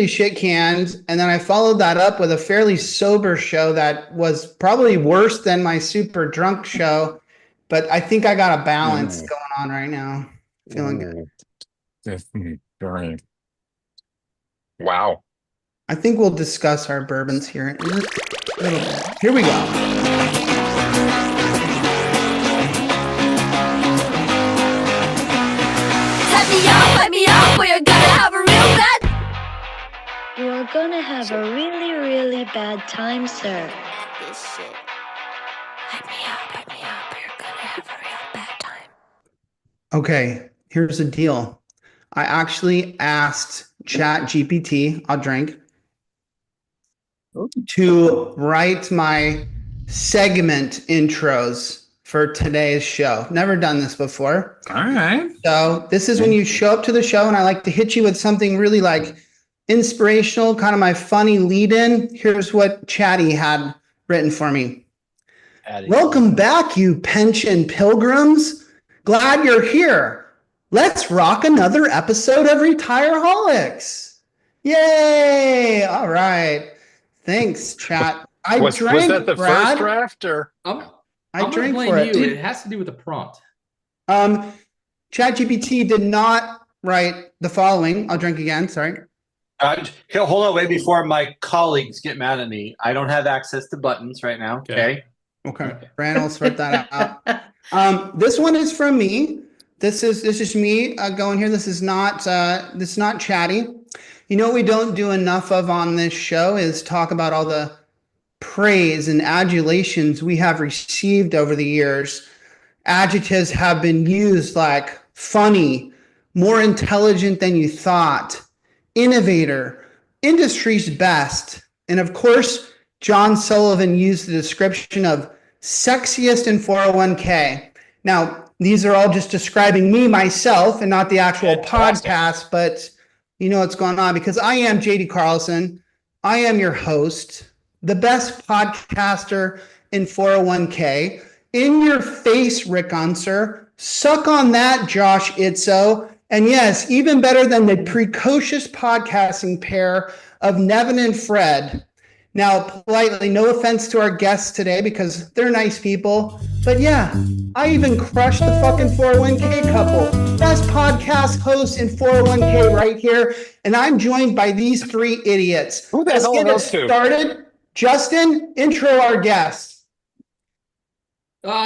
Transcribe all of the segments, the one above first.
shit canned, and then I followed that up with a fairly sober show that was probably worse than my super drunk show, but I think I got a balance going on right now. Feeling good. Wow. I think we'll discuss our bourbons here in a little bit. Here we go. Let me up, we're gonna have a real bad. You are gonna have a really, really bad time, sir. This shit. Let me up, we're gonna have a real bad time. Okay, here's the deal. I actually asked ChatGPT, I'll drink, to write my segment intros for today's show. Never done this before. All right. So this is when you show up to the show and I like to hit you with something really like inspirational, kind of my funny lead in. Here's what Chatty had written for me. Welcome back, you pension pilgrims. Glad you're here. Let's rock another episode of Retireholics. Yay. All right. Thanks, chat. Was that the Brad. first draft or? I drank for it. It has to do with the prompt. ChatGPT did not write the following. I'll drink again. Sorry. Hold on, wait before my colleagues get mad at me. I don't have access to buttons right now. Okay. Brandon will sort that out. This one is from me. This is me going here. This is not Chatty. You know what we don't do enough of on this show is talk about all the praise and adulations we have received over the years. Adjectives have been used like funny, more intelligent than you thought, innovator, industry's best, and of course, John Sullivan used the description of sexiest in 401k. Now, these are all just describing me, myself, and not the actual podcast, but you know what's going on because I am JD Carlson. I am your host, the best podcaster in 401k. In your face, Rick Unser. Suck on that, Josh Itzo. And yes, even better than the precocious podcasting pair of Nevin and Fred. Now, politely, no offense to our guests today because they're nice people. But yeah, I even crushed the fucking 401k couple. Best podcast host in 401k right here. And I'm joined by these three idiots. Who the hell are those two? Started. Justin, intro our guests.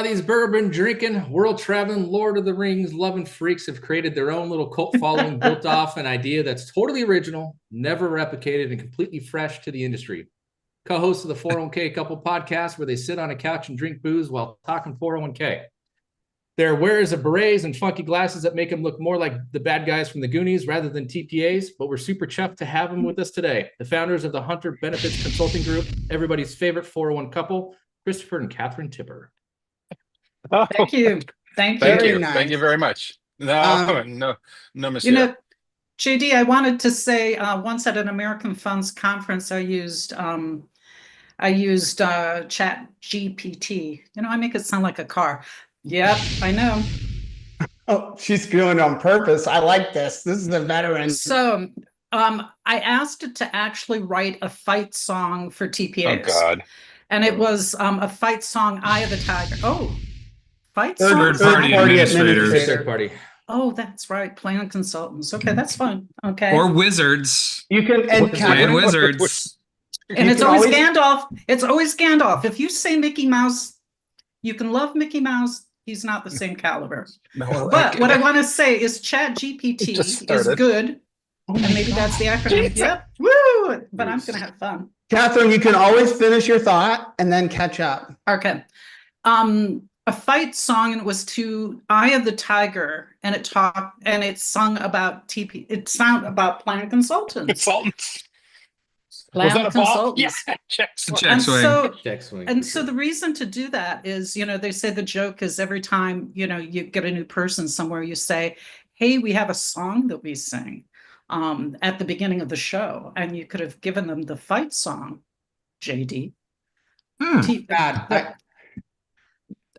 These bourbon drinking, world traveling, Lord of the Rings loving freaks have created their own little cult following built off an idea that's totally original, never replicated, and completely fresh to the industry. Co-hosts of the 401k Couple podcast where they sit on a couch and drink booze while talking 401k. They're wearers of berets and funky glasses that make them look more like the bad guys from the Goonies rather than TPAs, but we're super chuffed to have them with us today. The founders of the Hunter Benefits Consulting Group, everybody's favorite 401 couple, Christopher and Katherine Tipper. Oh, Thank you. Thank you. Nice. Thank you very much. No, monsieur. You know, JD, I wanted to say once at an American Funds conference, I used Chat GPT. You know, I make it sound like a car. Yep, I know. Oh, she's doing it on purpose. I like this. This is a veteran. So I asked it to actually write a fight song for TPAs. Oh, God. And it was a fight song, Eye of the Tiger. Oh, fight Third song? party administrators. Third party. Oh, that's right. Plan consultants. Okay, that's fine. Okay. Or wizards. You can And wizards. And it's always Gandalf. It's always Gandalf. If you say Mickey Mouse, you can love Mickey Mouse. He's not the same caliber. But what I want to say is Chat GPT is good. And maybe that's the acronym. Yep. Woo! But I'm going to have fun. Katherine, you can always finish your thought and then catch up. Okay. A fight song, and it was to Eye of the Tiger, and it talked and it sung about TP. It sounded about plan consultants. Plan consultants. Yeah, check swing. And so the reason to do that is, you know, they say the joke is every time, you know, you get a new person somewhere, you say, hey, we have a song that we sing at the beginning of the show. And you could have given them the fight song, JD.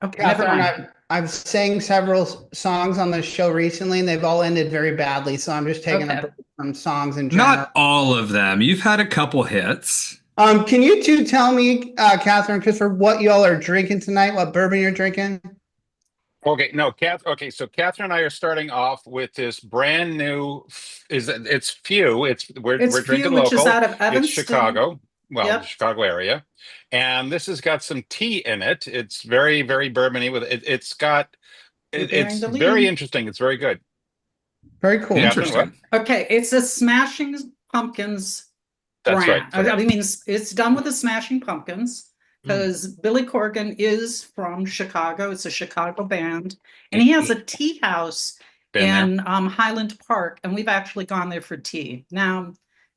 Okay, never Catherine, mind. I've sang several songs on this show recently, and they've all ended very badly. So I'm just taking Okay. a break from songs in general. Not all of them. You've had a couple hits. Can you two tell me, Catherine and Christopher, what y'all are drinking tonight? What bourbon you're drinking? Okay, no, okay, so Catherine and I are starting off with this brand new, it's Few, we're It's drinking Few, which is local. out of It's Evanston. Chicago, well, Yep. the Chicago area. And this has got some tea in it. It's very, very bourbony with it. It's very interesting. It's very good. Very cool. Interesting. Okay, it's a Smashing Pumpkins That's brand. right. I mean, it's done with the Smashing Pumpkins because Billy Corgan is from Chicago. It's a Chicago band, and he has a tea house in Highland Park, and we've actually gone there for tea. Now,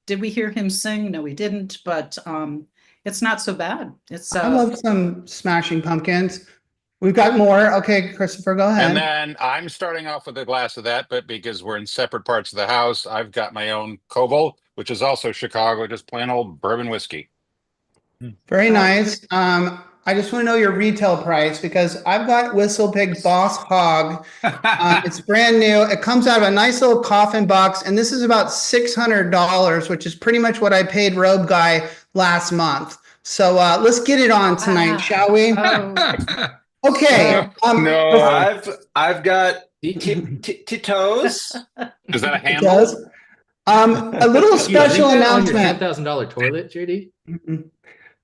did we hear him sing? No, we didn't, but it's not so bad. I love some Smashing Pumpkins. We've got more. Okay, Christopher, go ahead. And then I'm starting off with a glass of that, but because we're in separate parts of the house, I've got my own Koval, which is also Chicago, just plain old bourbon whiskey. Very nice. I just want to know your retail price because I've got Whistle Pig Boss Hog. It's brand new. It comes out of a nice little coffin box, and this is about $600, which is pretty much what I paid Robe Guy last month. So let's get it on tonight, shall we? Okay. No. I've got Tito's. Is that a It handle? does. A little special announcement. $10,000 toilet, JD.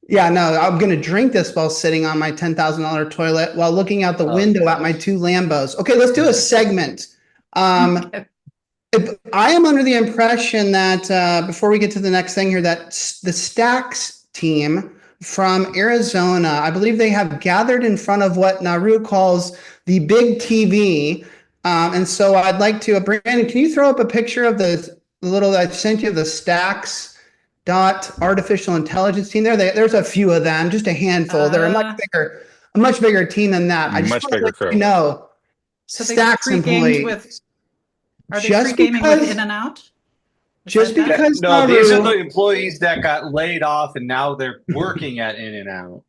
Yeah, no, I'm going to drink this while sitting on my $10,000 toilet while looking out the window at my two Lambos. Okay, let's do a segment. I am under the impression that before we get to the next thing here, that the Stacks team from Arizona, I believe they have gathered in front of what Naru calls the big TV. And so I'd like to, Brandon, can you throw up a picture of the little I sent you, the Stacks artificial intelligence team there? There's a few of them, just a handful. They're a much bigger team than that. I just Much want to bigger let crew. you know, So they Stacks pre-gamed employees. Are they Just pre-gaming because- with In-N-Out? Just because No, these are Naru, the employees that got laid off and now they're working at In-N-Out.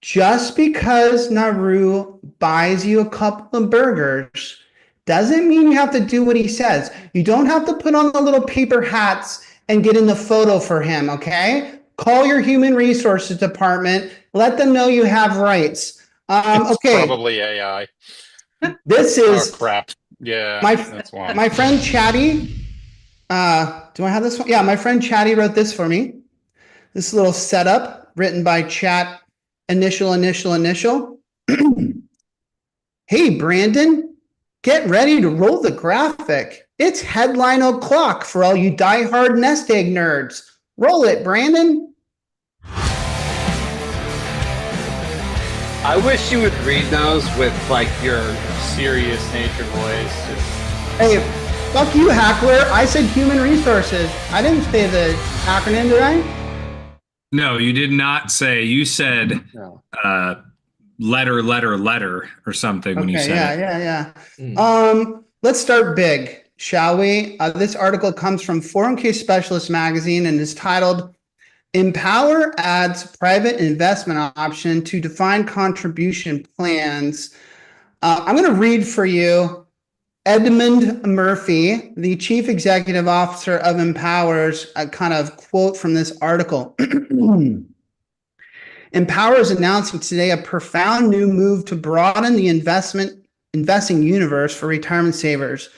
just because Naru buys you a couple of burgers doesn't mean you have to do what he says. You don't have to put on the little paper hats and get in the photo for him, okay? Call your human resources department. Let them know you have rights. Okay. Probably AI. This is crap. Yeah, that's why. my friend Chatty. Do I have this one? Yeah, my friend Chatty wrote this for me. This little setup written by Chat initial. Hey, Brandon, get ready to roll the graphic. It's headline o'clock for all you diehard nest egg nerds. Roll it, Brandon. I wish you would read those with like your serious nature voice. Hey, fuck you, Hackler. I said human resources. I didn't say the acronym, did I? No, you did not say. You said letter or something when you said it. Yeah. Let's start big, shall we? This article comes from 401k Specialist magazine and is titled Empower Adds Private Investment Option to Defined Contribution Plans. I'm going to read for you Edmund Murphy, the Chief Executive Officer of Empower's kind of quote from this article. Empower is announcing today a profound new move to broaden the investing universe for retirement savers.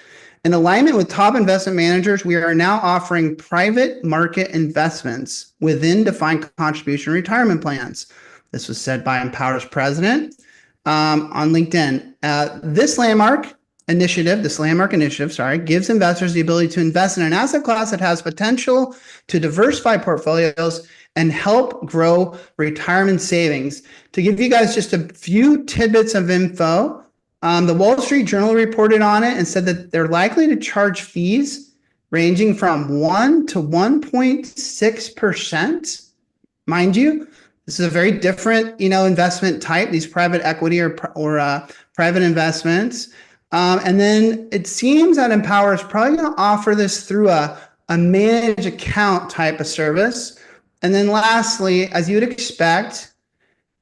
In alignment with top investment managers, we are now offering private market investments within defined contribution retirement plans. This was said by Empower's president on LinkedIn. This landmark initiative, gives investors the ability to invest in an asset class that has potential to diversify portfolios and help grow retirement savings. To give you guys just a few tidbits of info, the Wall Street Journal reported on it and said that they're likely to charge fees ranging from 1 to 1.6%. Mind you, this is a very different, investment type, these private equity or private investments. And then it seems that Empower is probably going to offer this through a managed account type of service. And then lastly, as you would expect,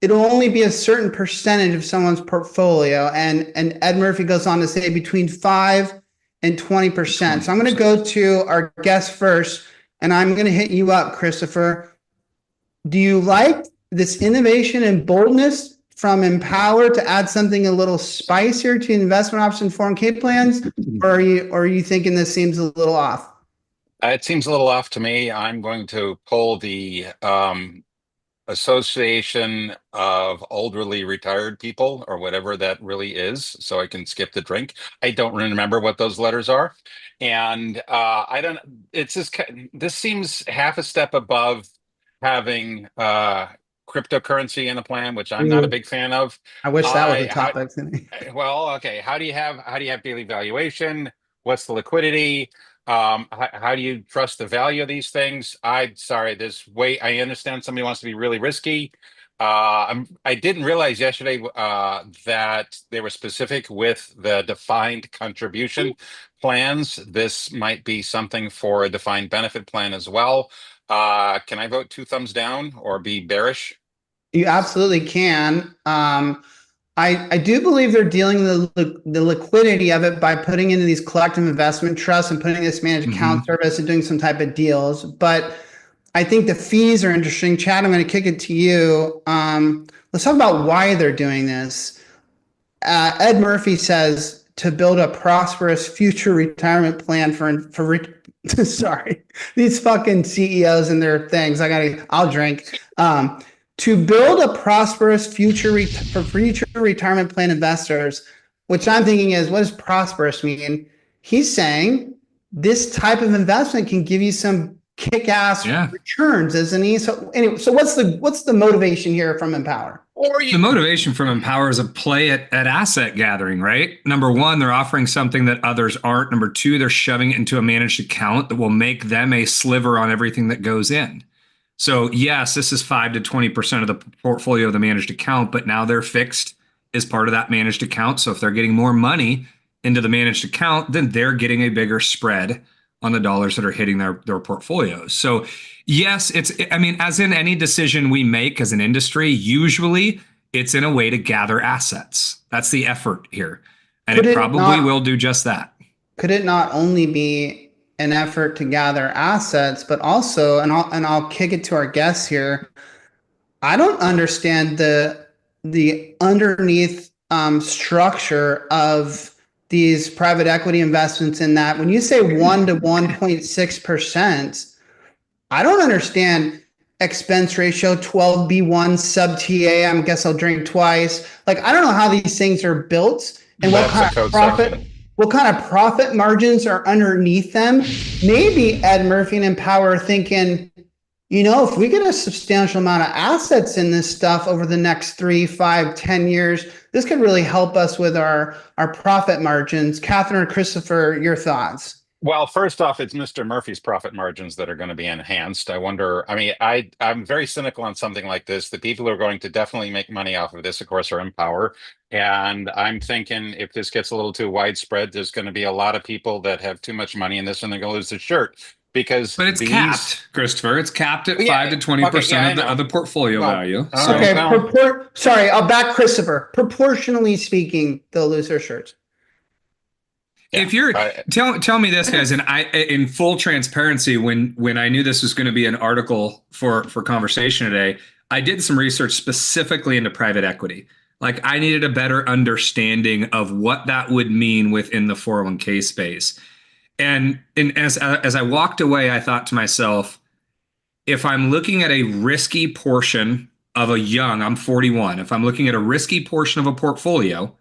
it'll only be a certain percentage of someone's portfolio. And Ed Murphy goes on to say between 5 and 20%. So I'm going to go to our guest first, and I'm going to hit you up, Christopher. Do you like this innovation and boldness from Empower to add something a little spicier to investment option 401k plans? Or are you thinking this seems a little off? It seems a little off to me. I'm going to pull the Association of Elderly Retired People, or whatever that really is, so I can skip the drink. I don't remember what those letters are, and I don't. It's just this seems half a step above having cryptocurrency in a plan, which I'm not a big fan of. I wish that was the topic. Well, okay. How do you have daily valuation? What's the liquidity? How do you trust the value of these things? I understand somebody wants to be really risky. I didn't realize yesterday that they were specific with the defined contribution plans. This might be something for a defined benefit plan as well. Can I vote 2 thumbs down or be bearish? You absolutely can. I do believe they're dealing the liquidity of it by putting into these collective investment trusts and putting this managed account service and doing some type of deals. But I think the fees are interesting. Chad, I'm going to kick it to you. Let's talk about why they're doing this. Ed Murphy says to build a prosperous future retirement plan for sorry, these fucking CEOs and their things. I'll drink. To build a prosperous future retirement plan investors, which I'm thinking is, what does prosperous mean? He's saying this type of investment can give you some kick-ass returns, isn't he? So anyway, so what's the motivation here from Empower? The motivation from Empower is a play at asset gathering, right? Number one, they're offering something that others aren't. Number two, they're shoving it into a managed account that will make them a sliver on everything that goes in. So yes, this is 5 to 20% of the portfolio of the managed account, but now they're fixed as part of that managed account. So if they're getting more money into the managed account, then they're getting a bigger spread on the dollars that are hitting their portfolios. So yes, as in any decision we make as an industry, usually it's in a way to gather assets. That's the effort here. And it probably will do just that. Could it not only be an effort to gather assets, but also, and I'll kick it to our guests here, I don't understand the underneath structure of these private equity investments, in that when you say 1 to 1.6%, I don't understand expense ratio, 12B1 sub TA. I guess I'll drink twice. Like, I don't know how these things are built and what kind of profit margins are underneath them. Maybe Ed Murphy and Empower are thinking, if we get a substantial amount of assets in this stuff over the next 3, 5, 10 years, this could really help us with our profit margins. Katherine or Christopher, your thoughts? Well, first off, it's Mr. Murphy's profit margins that are going to be enhanced. I wonder, I'm very cynical on something like this. The people who are going to definitely make money off of this, of course, are Empower. And I'm thinking if this gets a little too widespread, there's going to be a lot of people that have too much money in this and they're going to lose their shirt. But it's capped, Christopher. It's capped at 5 to 20% of the portfolio value. Sorry, I'll back Christopher. Proportionally speaking, they'll lose their shirts. If you're tell me this, guys, and I, in full transparency, when I knew this was going to be an article for conversation today, I did some research specifically into private equity. Like, I needed a better understanding of what that would mean within the 401k space. And as I walked away, I thought to myself, if I'm looking at a risky portion of I'm 41, if I'm looking at a risky portion of a portfolio,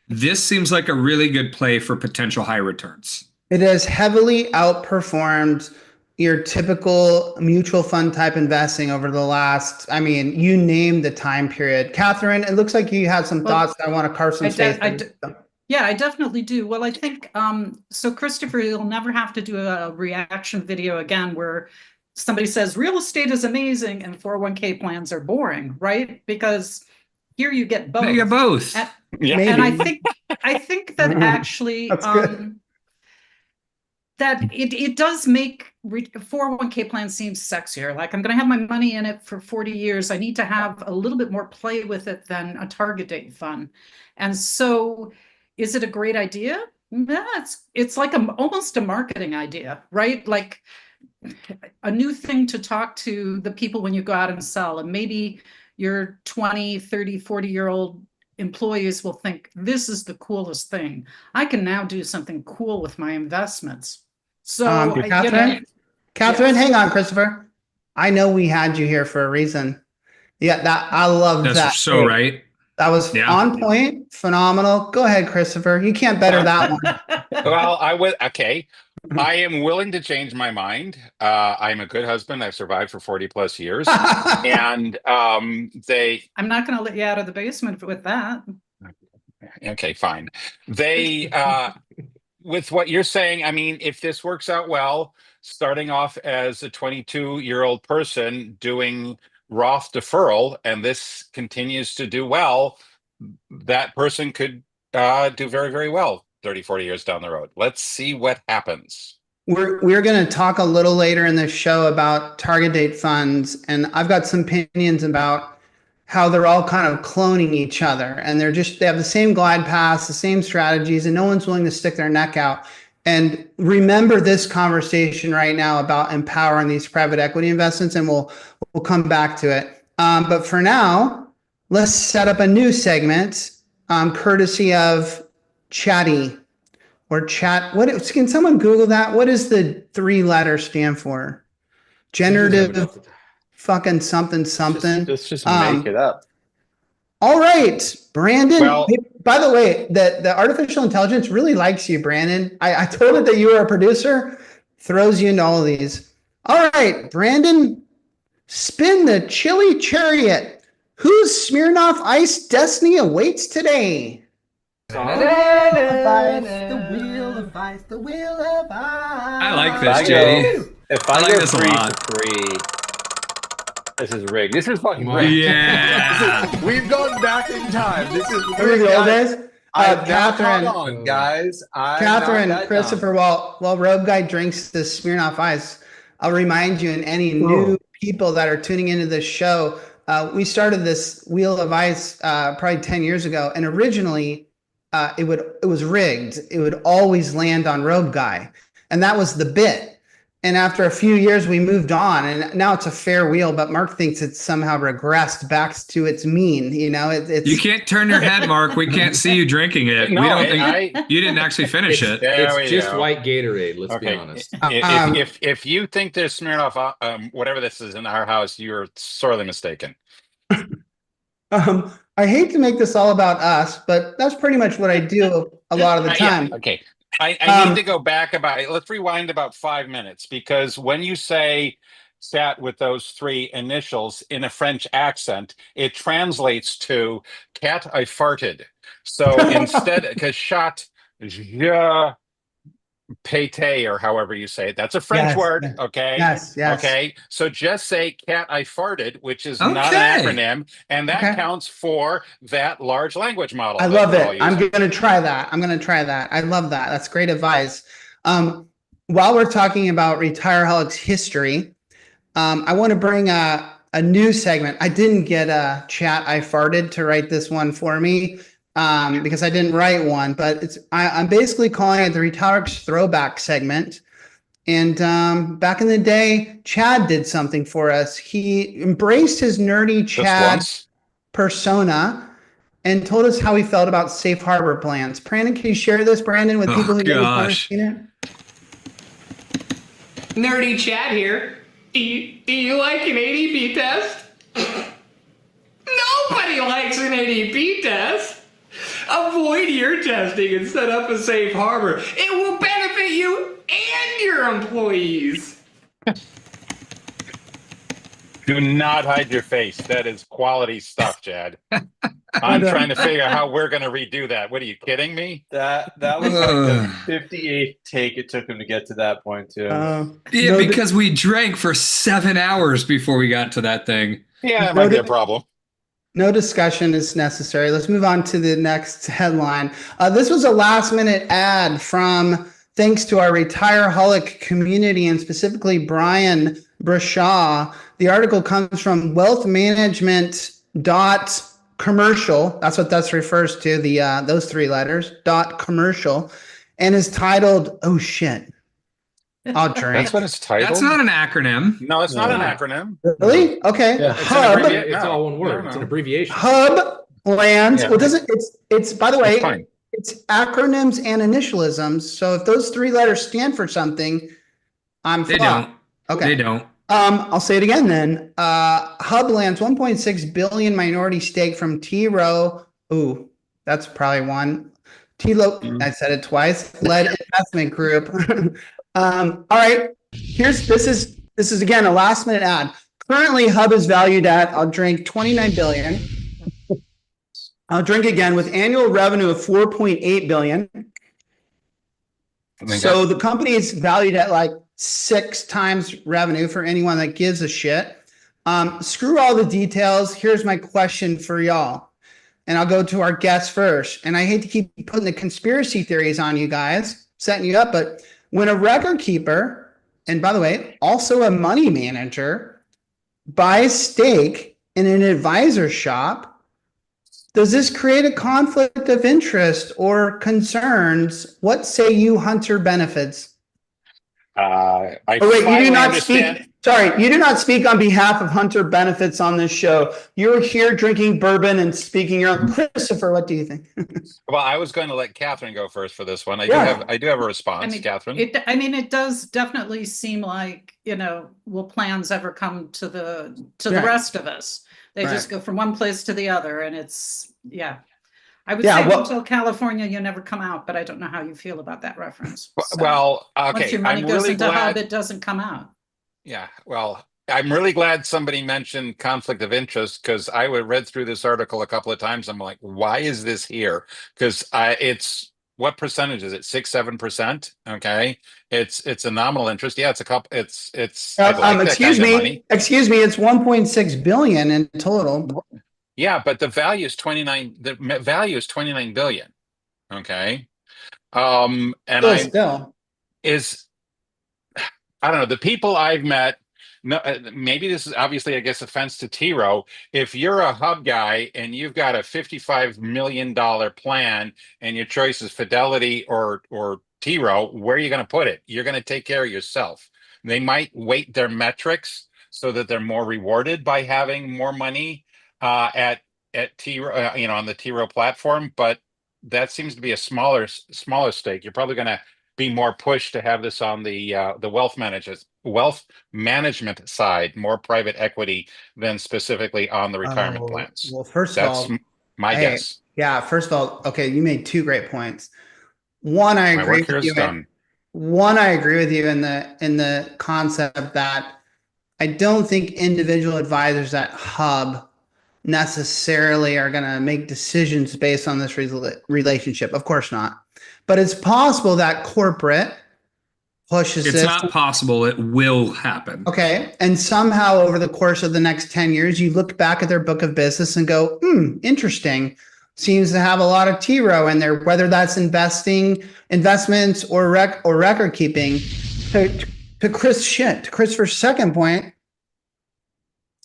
this seems like a really good play for potential high returns. It has heavily outperformed your typical mutual fund type investing over the last, you name the time period. Katherine, it looks like you had some thoughts that I want to carve some space. Yeah, I definitely do. Well, I think, so Christopher, you'll never have to do a reaction video again where somebody says real estate is amazing and 401k plans are boring, right? Because here you get both. You get both. And I think that actually, that it does make 401k plan seem sexier. Like, I'm going to have my money in it for 40 years. I need to have a little bit more play with it than a target date fund. And so is it a great idea? Yeah, it's like almost a marketing idea, right? Like a new thing to talk to the people when you go out and sell. And maybe your 20, 30, 40-year-old employees will think, this is the coolest thing. I can now do something cool with my investments. So, Katherine, yes. Hang on, Christopher. I know we had you here for a reason. Yeah, I love that. That's so right. That was on point, phenomenal. Go ahead, Christopher. You can't better that one. Well, I would. Okay, I am willing to change my mind. I'm a good husband. I've survived for 40 plus years, and I'm not going to let you out of the basement with that. Okay, fine. With what you're saying, I mean, if this works out well, starting off as a 22-year-old person doing Roth deferral, and this continues to do well, that person could do very, very well 30, 40 years down the road. Let's see what happens. We're going to talk a little later in the show about target date funds, and I've got some opinions about how they're all kind of cloning each other, and they have the same glide paths, the same strategies, and no one's willing to stick their neck out. And remember this conversation right now about empowering these private equity investments, and we'll come back to it. But for now, let's set up a new segment, courtesy of Chatty or Chat. Can someone Google that? What does the 3-letter stand for? Generative fucking something. Let's just make it up. All right, Brandon. Well, by the way, the artificial intelligence really likes you, Brandon. I told it that you were a producer. Throws you into all of these. All right, Brandon, spin the chili chariot. Whose Smirnoff Ice destiny awaits today? The wheel of ice. I like this, JD. If I like this 3 for 3, this is rigged. This is fucking rigged. Yeah. We've gone back in time. This is Remember the old days? Catherine, on, guys. Catherine, Christopher, while Robe Guy drinks this Smirnoff Ice, I'll remind you and any new people that are tuning into this show, we started this Wheel of Ice probably 10 years ago, and originally it was rigged. It would always land on Robe Guy, and that was the bit. And after a few years, we moved on, and now it's a fair wheel. But Mark thinks it's somehow regressed back to its mean. You know, it's you can't turn your head, Mark. We can't see you drinking it. No, we don't think you didn't actually finish it. It's just white Gatorade. Let's be honest. If you think there's Smirnoff, whatever this is in our house, you're sorely mistaken. I hate to make this all about us, but that's pretty much what I do a lot of the time. Yeah, okay. I need to go back let's rewind about 5 minutes, because when you say sat with those 3 initials in a French accent, it translates to cat I farted. So instead, because chat, je pate, or however you say it, that's a French word. Okay. Yes. Okay. So just say cat I farted, which is not an acronym, and that counts for that large language model. I love it. I'm going to try that. I love that. That's great advice. While we're talking about Retireholics history, I want to bring a new segment. I didn't get Chat I farted to write this one for me. Because I didn't write one, but I'm basically calling it the Retireholics throwback segment. And back in the day, Chad did something for us. He embraced his nerdy Chad persona and told us how he felt about safe harbor plans. Brandon, can you share this, Brandon, with people who haven't seen it? Nerdy Chad here. Do you like an ADP test? Nobody likes an ADP test. Avoid your testing and set up a safe harbor. It will benefit you and your employees. Do not hide your face. That is quality stuff, Chad. I'm trying to figure out how we're going to redo that. What are you kidding me? That was like the 58th take it took him to get to that point too. Because we drank for 7 hours before we got to that thing. Yeah, it might be a problem. No discussion is necessary. Let's move on to the next headline. This was a last-minute ad from thanks to our Retireholic community and specifically Brian Brashaw. The article comes from wealthmanagement.commercial. That's what that refers to, those three letters, .commercial, and is titled, oh shit, I'll drink. That's what it's titled? That's not an acronym. No, it's not an acronym. Really? Okay. Yeah. Hub. It's all one word. It's an abbreviation. Hub lands. Yeah. Well, it's by the way, It's fine. it's acronyms and initialisms. So if those three letters stand for something, I'm They fucked. don't. Okay. They don't. I'll say it again then. Hub lands 1.6 billion minority stake from T. Rowe. Ooh, that's probably one. I said it twice. Led investment group. All right. This is again a last minute ad. Currently, Hub is valued at, I'll drink, 29 billion. I'll drink again with annual revenue of 4.8 billion. So the company is valued at like 6 times revenue for anyone that gives a shit. Screw all the details. Here's my question for y'all. And I'll go to our guests first. And I hate to keep putting the conspiracy theories on you guys, setting you up, but when a record keeper, and by the way, also a money manager, buys stake in an advisor shop, does this create a conflict of interest or concerns? What say you, Hunter Benefits? I you do finally not understand. speak. Sorry, you do not speak on behalf of Hunter Benefits on this show. You're here drinking bourbon and speaking your own. Christopher, what do you think? Well, I was going to let Katherine go first for this one. I do have a response, Katherine. It does definitely seem like, will plans ever come to the rest of us? They just go from one place to the other, and it's I would say until California, you never come out, but I don't know how you feel about that reference. So, well, okay. once your money I'm goes really into glad Hub, it doesn't come out. Yeah, well, I'm really glad somebody mentioned conflict of interest, because I read through this article a couple of times. I'm like, why is this here? Because it's what percentage is it? 6-7%. Okay, it's a nominal interest. Yeah, it's a couple. It's. Excuse me. Excuse me. It's 1.6 billion in total. Yeah, but the value is 29. The value is 29 billion. Okay, and I don't know, the people I've met. No, maybe this is obviously, I guess, offense to T. Rowe. If you're a Hub guy and you've got a $55 million plan and your choice is Fidelity or T. Rowe, where are you going to put it? You're going to take care of yourself. They might weight their metrics so that they're more rewarded by having more money at T. Rowe, on the T. Rowe platform, but that seems to be a smaller stake. You're probably going to be more pushed to have this on the wealth management side, more private equity than specifically on the retirement plans. Well, first that's of all, my guess. Yeah, first of all, okay, you made 2 great points. One, I agree with you. One, I agree with you in the concept that I don't think individual advisors at Hub necessarily are going to make decisions based on this relationship. Of course not. But it's possible that corporate pushes It's not possible. It will happen. Okay. And somehow over the course of the next 10 years, you look back at their book of business and go, interesting. Seems to have a lot of T. Rowe in there, whether that's investments or record keeping. To Christopher's second point,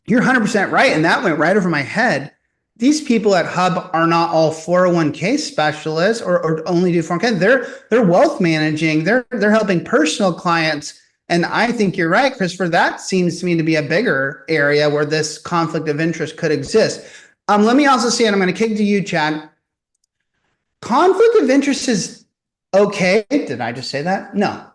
you're 100% right. And that went right over my head. These people at Hub are not all 401k specialists or only do 401k. They're wealth managing. They're helping personal clients. And I think you're right, Christopher. That seems to me to be a bigger area where this conflict of interest could exist. Let me also say, and I'm going to kick to you, Chad. Conflict of interest is okay. Did I just say that? No.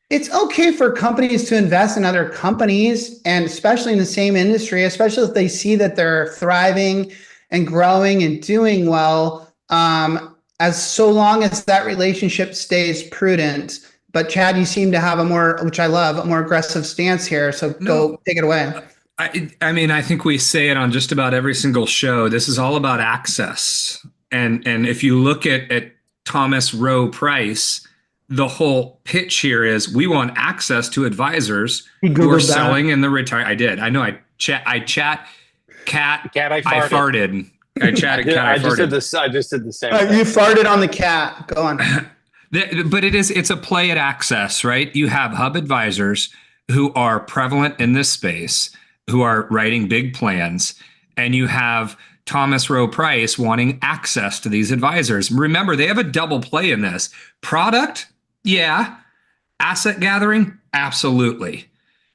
It's okay for companies to invest in other companies, and especially in the same industry, especially if they see that they're thriving and growing and doing well, as so long as that relationship stays prudent. But Chad, you seem to have which I love, a more aggressive stance here. So go take it away. I mean, I think we say it on just about every single show. This is all about access. And if you look at Thomas Rowe Price, the whole pitch here is we want access to advisors who are selling in the retire. I did. I know. I chat. Cat. I farted. I chatted. Cat. I just did the same. You farted on the cat. Go on. But it's a play at access, right? You have hub advisors who are prevalent in this space, who are writing big plans, and you have Thomas Rowe Price wanting access to these advisors. Remember, they have a double play in this. Product, yeah. Asset gathering, absolutely.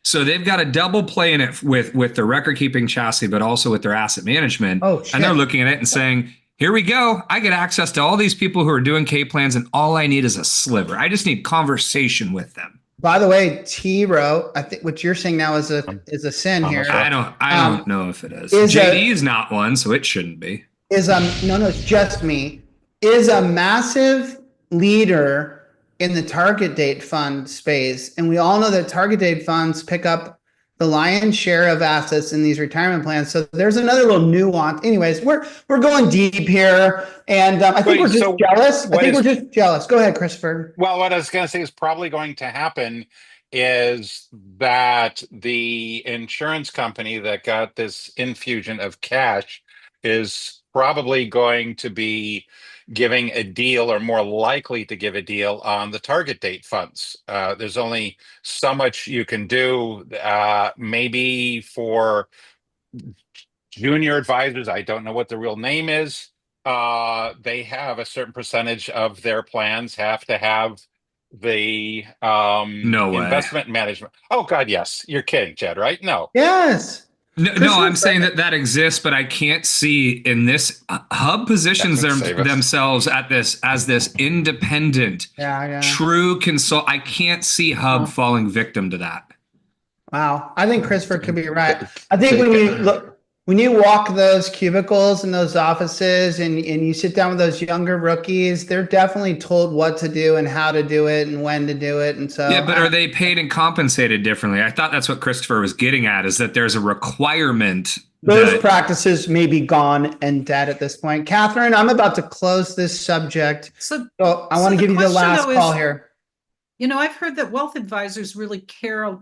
So they've got a double play in it with their record keeping chassis, but also with their asset management. Oh, shit. And they're looking at it and saying, here we go. I get access to all these people who are doing K plans, and all I need is a sliver. I just need conversation with them. By the way, T-Row, I think what you're saying now is a sin here. I don't know if it is. JD is not one, so it shouldn't be. No, it's just me. Is a massive leader in the target date fund space. And we all know that target date funds pick up the lion's share of assets in these retirement plans. So there's another little nuance. Anyways, we're going deep here. And I think we're just jealous. We're just jealous. Go ahead, Christopher. Well, what I was going to say is probably going to happen is that the insurance company that got this infusion of cash is probably going to be giving a deal, or more likely to give a deal, on the target date funds. There's only so much you can do. Maybe for junior advisors, I don't know what the real name is. They have a certain percentage of their plans have to have the investment management. Oh God, yes. You're kidding, Chad, right? No. Yes. No, I'm saying that exists, but I can't see in this hub positions themselves as this independent, true consult. I can't see hub falling victim to that. Wow, I think Christopher could be right. I think when you walk those cubicles in those offices and you sit down with those younger rookies, they're definitely told what to do and how to do it and when to do it. And so, yeah, but are they paid and compensated differently? I thought that's what Christopher was getting at, is that there's a requirement. Those practices may be gone and dead at this point. Katherine, I'm about to close this subject. So I want to give you the last call here. You know, I've heard that wealth advisors really care.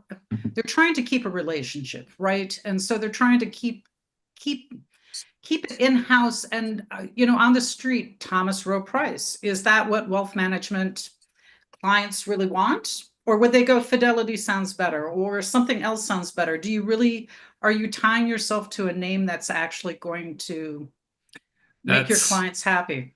They're trying to keep a relationship, right? And so they're trying to keep it in-house and, on the street. Thomas Rowe Price. Is that what wealth management clients really want? Or would they go Fidelity sounds better, or something else sounds better? Are you tying yourself to a name that's actually going to make your clients happy?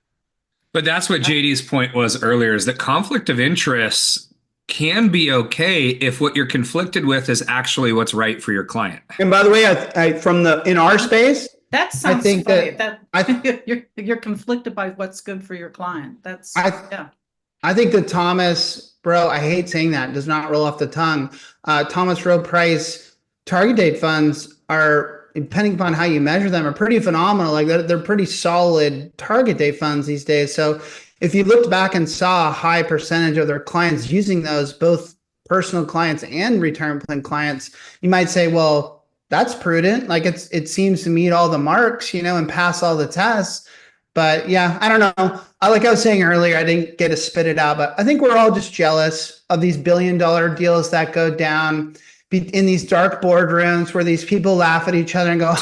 But that's what JD's point was earlier, is that conflict of interest can be okay if what you're conflicted with is actually what's right for your client. And by the way, in our space, that sounds funny. You're conflicted by what's good for your client. I think that Thomas, I hate saying that, does not roll off the tongue. Thomas Rowe Price target date funds are, depending upon how you measure them, are pretty phenomenal. Like they're pretty solid target date funds these days. So if you looked back and saw a high percentage of their clients using those, both personal clients and retirement plan clients, you might say, well, that's prudent. Like it seems to meet all the marks, and pass all the tests. But yeah, I don't know. Like I was saying earlier, I didn't get to spit it out, but I think we're all just jealous of these billion-dollar deals that go down in these dark boardrooms where these people laugh at each other and go,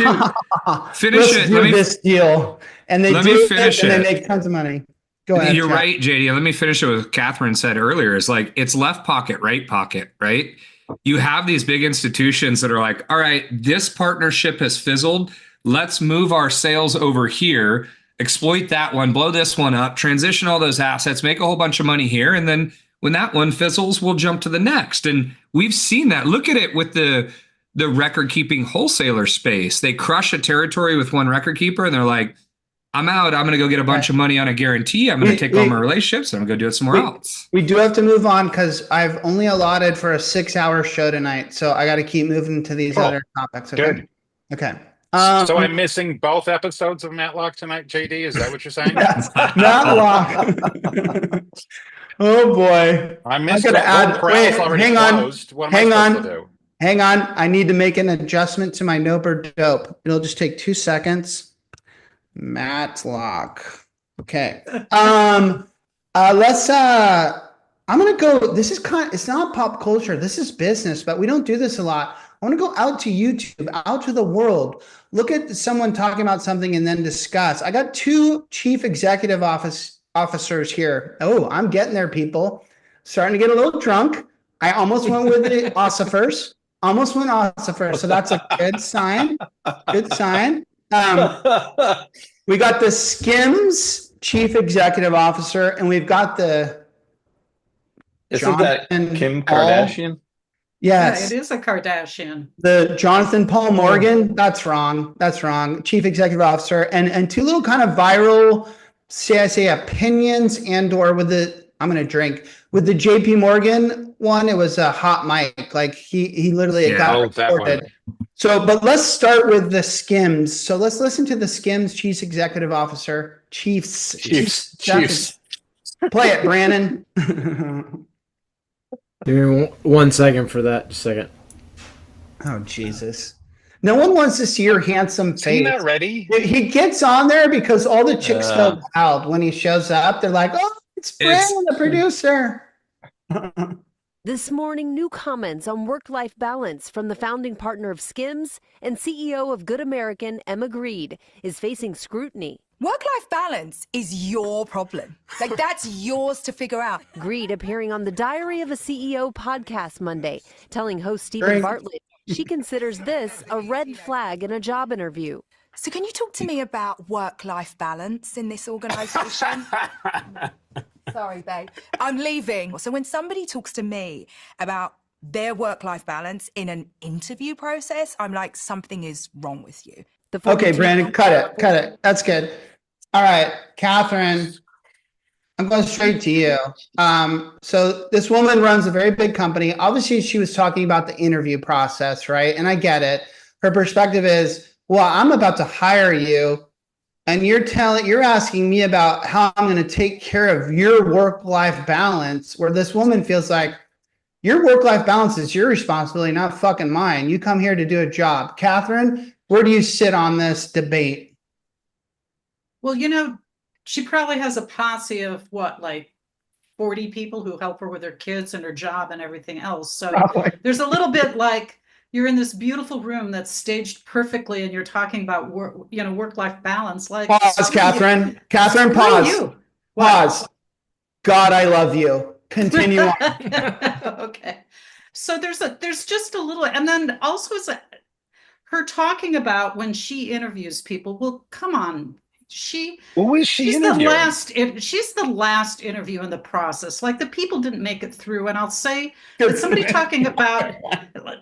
finish it. Do this deal. And they do it and they make tons of money. Go ahead. You're right, JD. Let me finish it with what Katherine said earlier. Is like, it's left pocket, right pocket, right? You have these big institutions that are like, all right, this partnership has fizzled. Let's move our sales over here, exploit that one, blow this one up, transition all those assets, make a whole bunch of money here. And then when that one fizzles, we'll jump to the next. And we've seen that. Look at it with the record keeping wholesaler space. They crush a territory with one record keeper and they're like, I'm out. I'm going to go get a bunch of money on a guarantee. I'm going to take all my relationships and I'm going to go do it somewhere else. We do have to move on because I've only allotted for a 6-hour show tonight. So I got to keep moving to these other topics. Okay. Good. Okay. So I'm missing both episodes of Matlock tonight, JD? Is that what you're saying? Matlock. Oh boy. I missed it. Hang on. Hang on. I need to make an adjustment to my nope or dope. It'll just take 2 seconds. Matlock. Okay. I'm gonna go. This is it's not pop culture. This is business, but we don't do this a lot. I want to go out to YouTube, out to the world. Look at someone talking about something and then discuss. I got 2 chief executive officers here. Oh, I'm getting there, people. Starting to get a little drunk. I almost went with the ossifers. Almost went ossifers. So that's a good sign. Good sign. We got the Skims Chief Executive Officer, and we've got the Isn't that Kim Kardashian? Yes. Yeah, it is a Kardashian. The Jonathan Paul Morgan. That's wrong. That's wrong. Chief Executive Officer, and two little kind of viral, say opinions or with the, I'm going to drink with the JP Morgan one. It was a hot mic. Like he literally got recorded. So, but let's start with the Skims. So let's listen to the Skims Chief Executive Officer. Chiefs. Play it, Brandon. Give me 1 second for that. Just a second. Oh, Jesus. No one wants to see your handsome face. Isn't that ready? He gets on there because all the chicks go wild when he shows up. They're like, oh, it's Brandon, the producer. This morning, new comments on work-life balance from the founding partner of Skims and CEO of Good American, Emma Grede, is facing scrutiny. Work-life balance is your problem. Like, that's yours to figure out. Grede appearing on the Diary of a CEO podcast Monday, telling host Stephen Bartlett she considers this a red flag in a job interview. So can you talk to me about work-life balance in this organization? Sorry, babe. I'm leaving. So when somebody talks to me about their work-life balance in an interview process, I'm like, something is wrong with you. Okay, Brandon, cut it. That's good. All right, Katherine, I'm going straight to you. So this woman runs a very big company. Obviously, she was talking about the interview process, right? And I get it. Her perspective is, well, I'm about to hire you, and you're asking me about how I'm going to take care of your work-life balance, where this woman feels like your work-life balance is your responsibility, not fucking mine. You come here to do a job. Katherine, where do you sit on this debate? Well, she probably has a posse of like 40 people who help her with her kids and her job and everything else. So there's a little bit like you're in this beautiful room that's staged perfectly and you're talking about work-life balance. Like, pause, Katherine. Katherine, pause. Pause. God, I love you. Continue on. Okay. So there's just a little, and then also her talking about when she interviews people. Well, come on. She's the last interview in the process. Like, the people didn't make it through. And I'll say that somebody talking about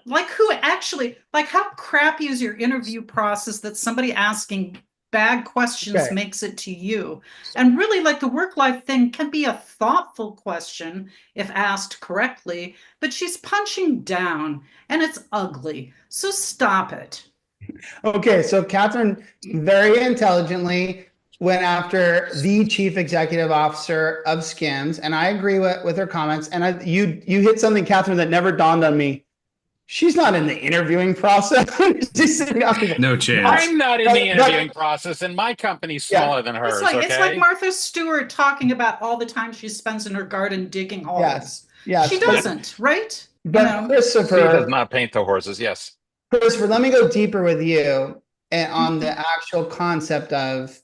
like who actually, like, how crappy is your interview process that somebody asking bad questions makes it to you? And really, like, the work-life thing can be a thoughtful question if asked correctly, but she's punching down and it's ugly. So stop it. Okay, so Katherine very intelligently went after the chief executive officer of Skims, and I agree with her comments. And you hit something, Katherine, that never dawned on me. She's not in the interviewing process. No chance. I'm not in the interviewing process, and my company's smaller than hers. It's like Martha Stewart talking about all the time she spends in her garden digging holes. Yes. She doesn't, right? But Christopher, she does not paint the horses. Yes. Christopher, let me go deeper with you on the actual concept of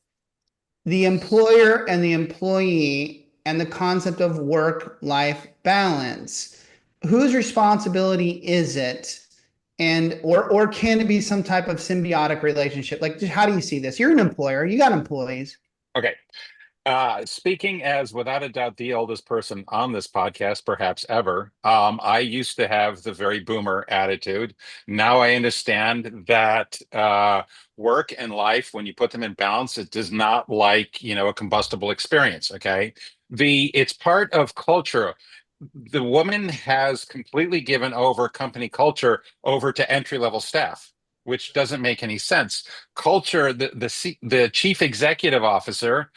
the employer and the employee and the concept of work-life balance. Whose responsibility is it? And or can it be some type of symbiotic relationship? Like, how do you see this? You're an employer, you got employees. Okay. Speaking as, without a doubt, the oldest person on this podcast, perhaps ever, I used to have the very boomer attitude. Now I understand that work and life, when you put them in balance, it does not like, a combustible experience. Okay. It's part of culture. The woman has completely given over company culture over to entry-level staff, which doesn't make any sense. Culture, the chief executive officer,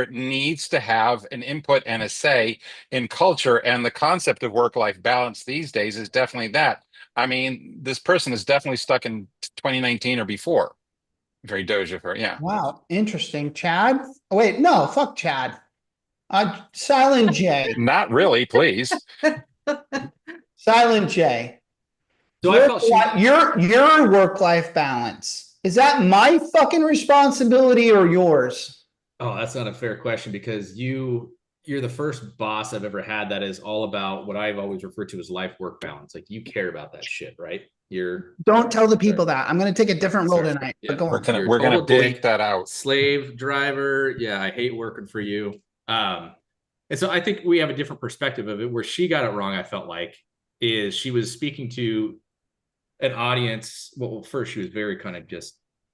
needs to have an input and a say in culture, and the concept of work-life balance these days is definitely that. I mean, this person is definitely stuck in 2019 or before. Very Doge of her, yeah. Wow, interesting. Chad? Oh, wait, no, fuck Chad. Silent J. Not really, please. Silent J. So I felt your work-life balance Is that my fucking responsibility or yours? Oh, that's not a fair question because you're the first boss I've ever had that is all about what I've always referred to as life-work balance. Like you care about that shit, right? Don't tell the people that. I'm going to take a different role tonight. Yeah. But go on. We're gonna dig that out. Slave driver. Yeah, I hate working for you. And so I think we have a different perspective of it. Where she got it wrong, I felt like, is she was speaking to an audience. Well, first she was very kind of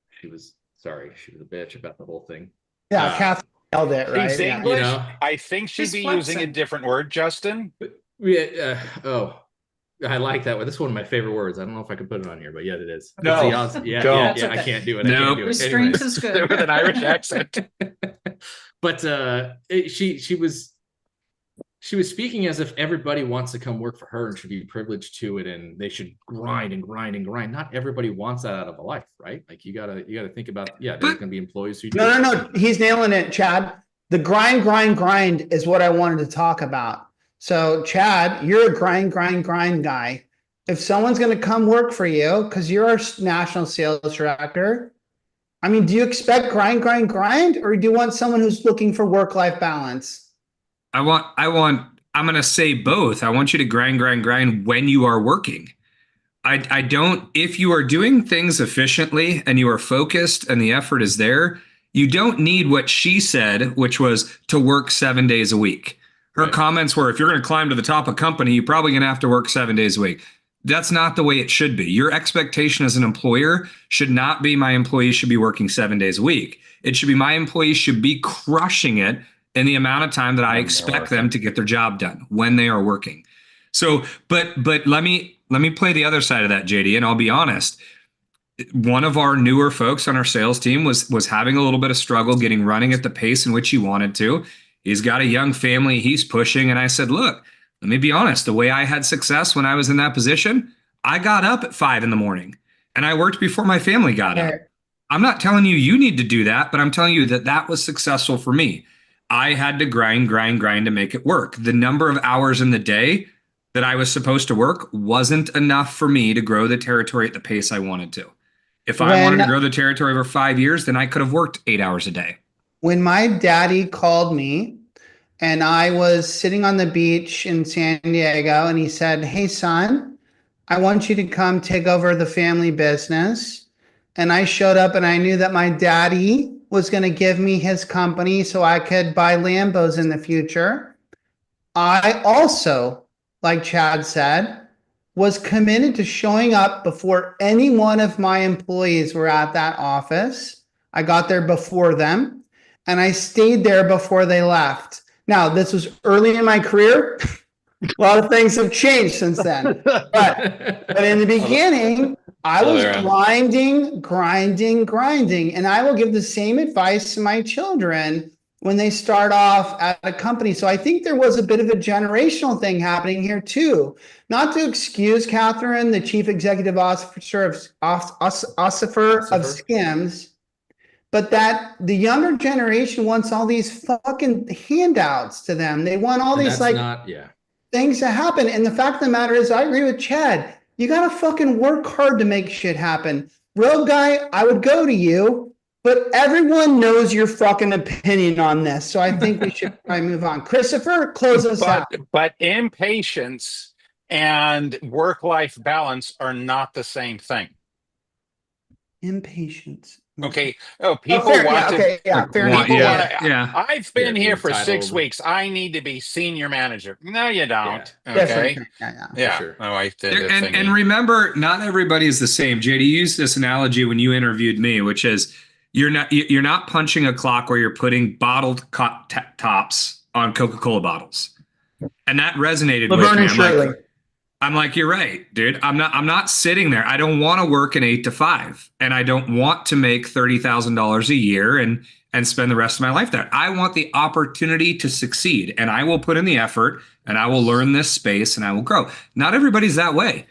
she was a bitch about the whole thing. Yeah, Katherine yelled it, right? She's English. I think she'd be using a different word, Justin. Yeah. I like that one. This is one of my favorite words. I don't know if I can put it on here, but yeah, it is. No, yeah. I can't do it. No, restraint is good with an Irish accent. But she was speaking as if everybody wants to come work for her and should be privileged to it, and they should grind and grind and grind. Not everybody wants that out of a life, right? Like you gotta think about. Yeah, there's gonna be employees who do. No. He's nailing it, Chad. The grind is what I wanted to talk about. So, Chad, you're a grind guy. If someone's going to come work for you because you're our national sales director, I mean, do you expect grind, or do you want someone who's looking for work-life balance? I'm going to say both. I want you to grind when you are working. I don't, if you are doing things efficiently and you are focused and the effort is there, you don't need what she said, which was to work 7 days a week. Her comments were, if you're going to climb to the top of a company, you're probably going to have to work 7 days a week. That's not the way it should be. Your expectation as an employer should not be my employees should be working 7 days a week. It should be my employees should be crushing it in the amount of time that I expect them to get their job done when they are working. So, but let me play the other side of that, JD, and I'll be honest. One of our newer folks on our sales team was having a little bit of struggle getting running at the pace in which he wanted to. He's got a young family he's pushing. And I said, look, let me be honest. The way I had success when I was in that position, I got up at 5 a.m. and I worked before my family got up. I'm not telling you need to do that, but I'm telling you that was successful for me. I had to grind to make it work. The number of hours in the day that I was supposed to work wasn't enough for me to grow the territory at the pace I wanted to. If I wanted to grow the territory over 5 years, then I could have worked 8 hours a day. When my daddy called me and I was sitting on the beach in San Diego and he said, hey, son, I want you to come take over the family business. And I showed up and I knew that my daddy was going to give me his company so I could buy Lambos in the future. I also, like Chad said, was committed to showing up before any one of my employees were at that office. I got there before them. And I stayed there before they left. Now, this was early in my career. A lot of things have changed since then. But in the beginning, I was grinding. And I will give the same advice to my children when they start off at a company. So I think there was a bit of a generational thing happening here too. Not to excuse Katherine, the chief executive officer of Skims, but that the younger generation wants all these fucking handouts to them. They want all these things to happen. And the fact of the matter is, I agree with Chad. You got to fucking work hard to make shit happen. Rogue guy, I would go to you, but everyone knows your fucking opinion on this. So I think we should probably move on. Christopher, close us out. But impatience and work-life balance are not the same thing. Impatience. Okay. Oh, people want to. Fair enough. I've been here for 6 weeks. I need to be senior manager. No, you don't. Okay. Yeah. Sure. My wife did. And remember, not everybody is the same. JD used this analogy when you interviewed me, which is you're not punching a clock where you're putting bottled tops on Coca-Cola bottles, and that resonated with me. I'm like, you're right, dude. I'm not sitting there. I don't want to work an 8 to 5, and I don't want to make $30,000 a year and spend the rest of my life there. I want the opportunity to succeed, and I will put in the effort, and I will learn this space, and I will grow. Not everybody's that way,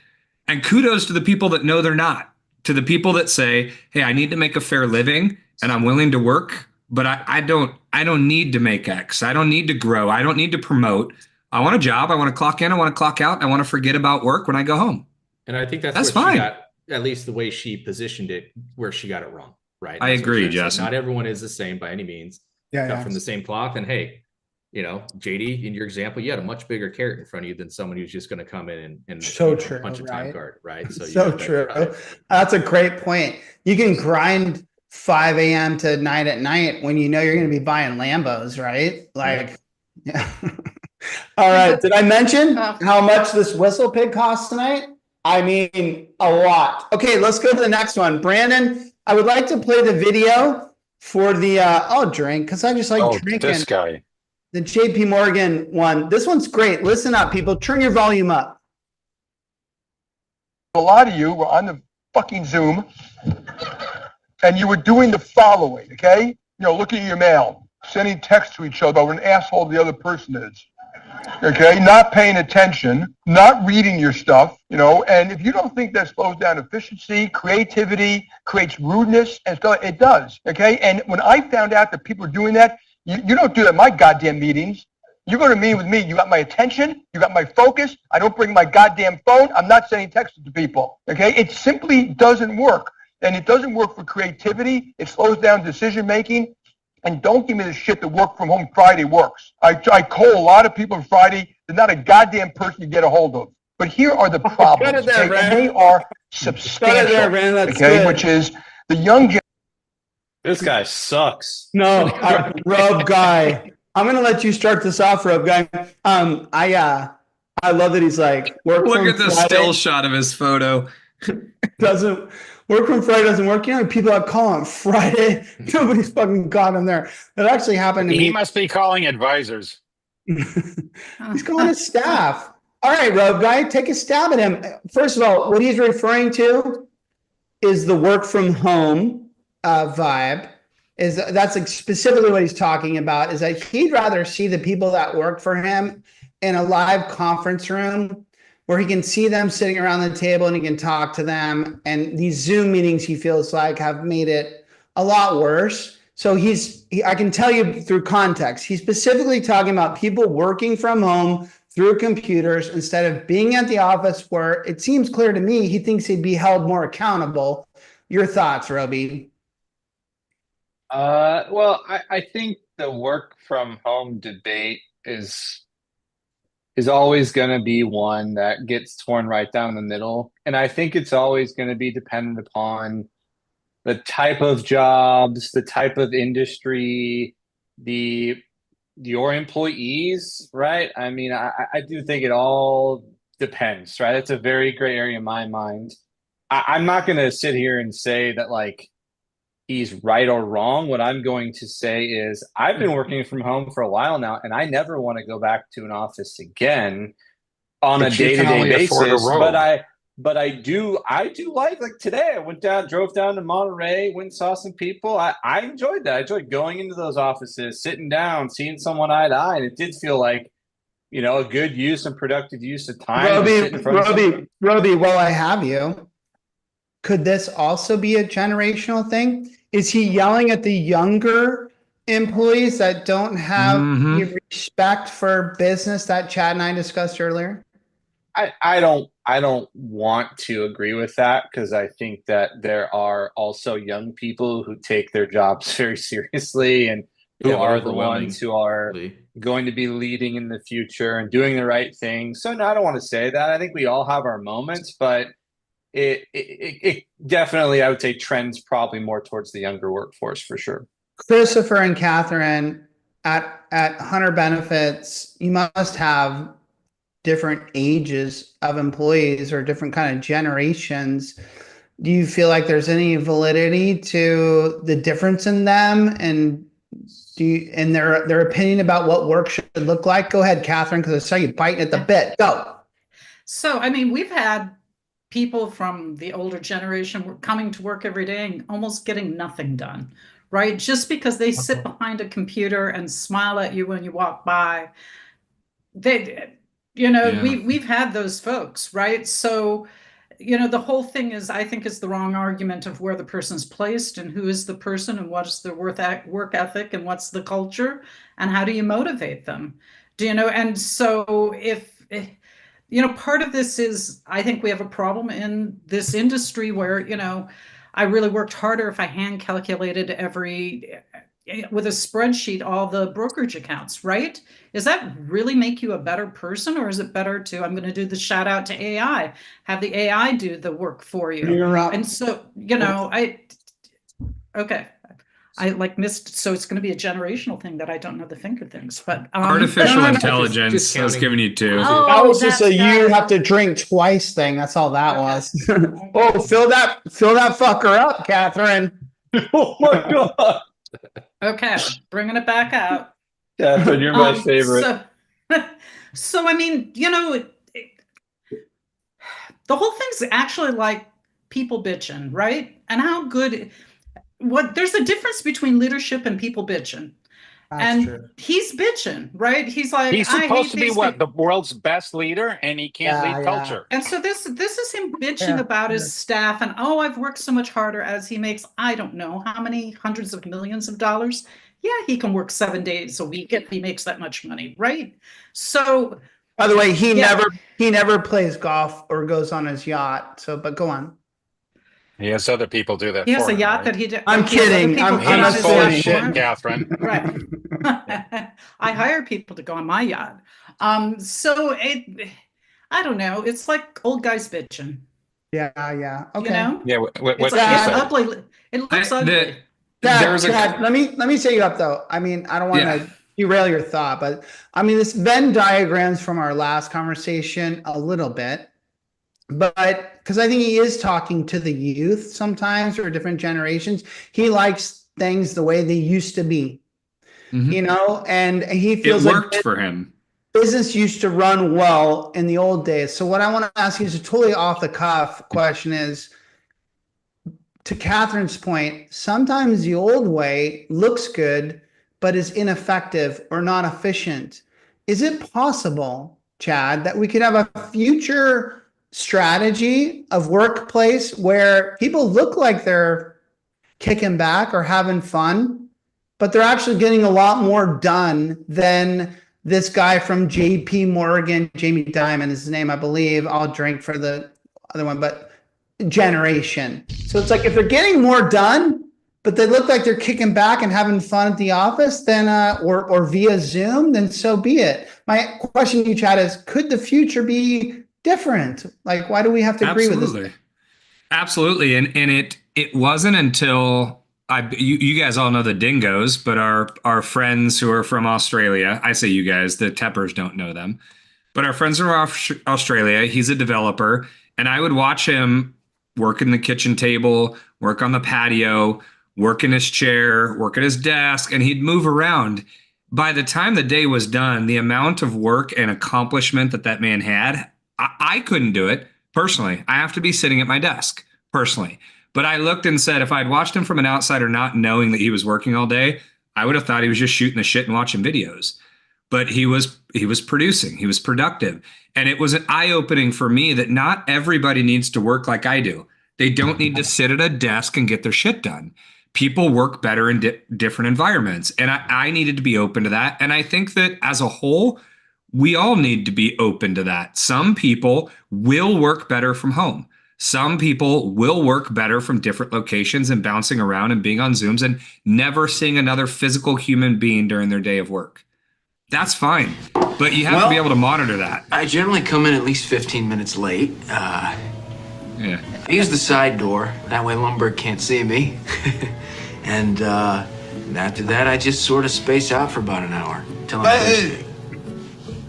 and kudos to the people that know they're not. To the people that say, hey, I need to make a fair living, and I'm willing to work, but I don't need to make X. I don't need to grow. I don't need to promote. I want a job. I want to clock in. I want to clock out. I want to forget about work when I go home. And I think that's fine. at least the way she positioned it, where she got it wrong, right? I agree, Justin. Not everyone is the same by any means. Cut from the same cloth. And hey, you know, JD, in your example, you had a much bigger carrot in front of you than someone who's just going to come in and so true, punch a time card, right? So true. That's a great point. You can grind 5 a.m. to 9 at night when you know you're going to be buying Lambos, right? Like, yeah. All right. Did I mention how much this whistle pig costs tonight? I mean, a lot. Okay, let's go to the next one. Brandon, I would like to play the video for the, I'll drink because I just like drinking. This guy. The JP Morgan one. This one's great. Listen up, people. Turn your volume up. A lot of you were on the fucking Zoom and you were doing the following, okay? You know, looking at your mail, sending texts to each other about what an asshole the other person is. Okay, not paying attention, not reading your stuff, you know, and if you don't think that slows down efficiency, creativity, creates rudeness and stuff, it does, okay? And when I found out that people are doing that, you don't do that in my goddamn meetings. You go to meet with me, you got my attention, you got my focus, I don't bring my goddamn phone, I'm not sending texts to people, okay? It simply doesn't work, and it doesn't work for creativity, it slows down decision making. And don't give me the shit that work from home Friday works. I call a lot of people on Friday. There's not a goddamn person you get a hold of. But here are the problems, okay? And they are substantial, okay? Which is the young. This guy sucks. No, Rob guy. I'm gonna let you start this off, Rob guy. I love that he's like look at the still shot of his photo. Doesn't work from Friday doesn't work. You know, people that call on Friday, nobody's fucking got him there. That actually happened to me. He must be calling advisors. He's calling his staff. All right, Rob guy, take a stab at him. First of all, what he's referring to is the work from home vibe. That's like specifically what he's talking about, is that he'd rather see the people that work for him in a live conference room where he can see them sitting around the table and he can talk to them. And these Zoom meetings, he feels like, have made it a lot worse. So I can tell you through context, he's specifically talking about people working from home through computers instead of being at the office, where it seems clear to me he thinks he'd be held more accountable. Your thoughts, Roby? Well, I think the work from home debate is always going to be one that gets torn right down the middle. And I think it's always going to be dependent upon the type of jobs, the type of industry, your employees, right? I mean, I do think it all depends, right? It's a very gray area in my mind. I'm not going to sit here and say that like he's right or wrong. What I'm going to say is I've been working from home for a while now, and I never want to go back to an office again on a day-to-day basis. But I do like today I drove down to Monterey, went and saw some people. I enjoyed that. I enjoyed going into those offices, sitting down, seeing someone eye to eye, and it did feel like, you know, a good use and productive use of time. Roby, while I have you, could this also be a generational thing? Is he yelling at the younger employees that don't have the respect for business that Chad and I discussed earlier? I don't want to agree with that, because I think that there are also young people who take their jobs very seriously and who are the ones who are going to be leading in the future and doing the right thing. So no, I don't want to say that. I think we all have our moments, but it definitely, I would say, trends probably more towards the younger workforce for sure. Christopher and Katherine, at Hunter Benefits, you must have different ages of employees or different kind of generations. Do you feel like there's any validity to the difference in them, and their opinion about what work should look like? Go ahead, Katherine, because I saw you biting at the bit. Go. So, I mean, we've had people from the older generation coming to work every day and almost getting nothing done, right? Just because they sit behind a computer and smile at you when you walk by. We've had those folks, right? So, you know, the whole thing is, I think, is the wrong argument of where the person's placed and who is the person and what is their work ethic and what's the culture and how do you motivate them? Do you know? And so if part of this is I think we have a problem in this industry where, I really worked harder if I hand calculated with a spreadsheet all the brokerage accounts, right? Does that really make you a better person, or is it better to, I'm going to do the shout out to AI, have the AI do the work for you? You're up. And so, I missed, so it's going to be a generational thing that I don't know the finger things, but artificial intelligence. I was giving you two. That was just you have to drink twice thing. That's all that was. Oh, fill that fucker up, Catherine. Oh my God. Okay, bringing it back out. Catherine, you're my favorite. So I mean, the whole thing's actually like people bitching, right? And how good. There's a difference between leadership and people bitching. That's true. He's bitching, right? He's like, he's supposed to be the world's best leader, and he can't lead culture. And so this is him bitching about his staff, and I've worked so much harder as he makes, I don't know how many hundreds of millions of dollars. Yeah, he can work 7 days a week if he makes that much money, right? So, by the way, he never plays golf or goes on his yacht. So, but go on. He has other people do that. He has a yacht right? that he did. I'm kidding. I'm full of shit, Catherine. Right. I hire people to go on my yacht. So I don't know. It's like old guys bitching. Yeah. Okay. Yeah. It's ugly. It looks ugly. Chad, let me set you up though. I mean, I don't want to derail your thought, but I mean, this Venn diagrams from our last conversation a little bit. But because I think he is talking to the youth sometimes, or different generations, he likes things the way they used to be, and he feels it worked for him. Business used to run well in the old days. So what I want to ask you is a totally off the cuff question is, to Catherine's point, sometimes the old way looks good, but is ineffective or not efficient. Is it possible, Chad, that we could have a future strategy of workplace where people look like they're kicking back or having fun, but they're actually getting a lot more done than this guy from JP Morgan, Jamie Dimon is his name, I believe. I'll drink for the other one, but generation. So it's like if they're getting more done, but they look like they're kicking back and having fun at the office, then or via Zoom, then so be it. My question to you, Chad, is could the future be different? Like, why do we have to agree with this? Absolutely. And it wasn't until you guys all know the dingoes, but our friends who are from Australia, I say you guys, the Tippers don't know them, but our friends from Australia, he's a developer, and I would watch him work in the kitchen table, work on the patio, work in his chair, work at his desk, and he'd move around. By the time the day was done, the amount of work and accomplishment that man had, I couldn't do it personally. I have to be sitting at my desk personally. But I looked and said, if I'd watched him from an outsider, not knowing that he was working all day, I would have thought he was just shooting the shit and watching videos. But he was producing, he was productive. And it was an eye-opening for me that not everybody needs to work like I do. They don't need to sit at a desk and get their shit done. People work better in different environments. And I needed to be open to that. And I think that as a whole, we all need to be open to that. Some people will work better from home. Some people will work better from different locations and bouncing around and being on Zooms and never seeing another physical human being during their day of work. That's fine. But you have to be able to monitor that. I generally come in at least 15 minutes late. I use the side door. That way Lumberg can't see me. And after that, I just sort of space out for about an hour. Till I'm thirsty.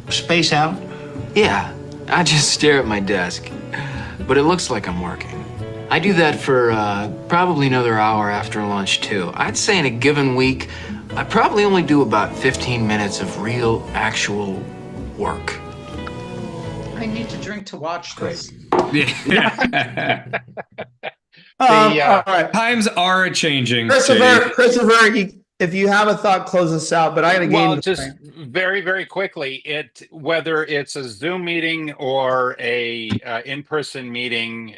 Space out? Yeah, I just stare at my desk. But it looks like I'm working. I do that for probably another hour after lunch, too. I'd say in a given week, I probably only do about 15 minutes of real, actual work. I need to drink to watch this. Yeah. All right. Times are changing. Christopher, if you have a thought, close us out. But I got a game. Well, just very, very quickly, whether it's a Zoom meeting or a in-person meeting,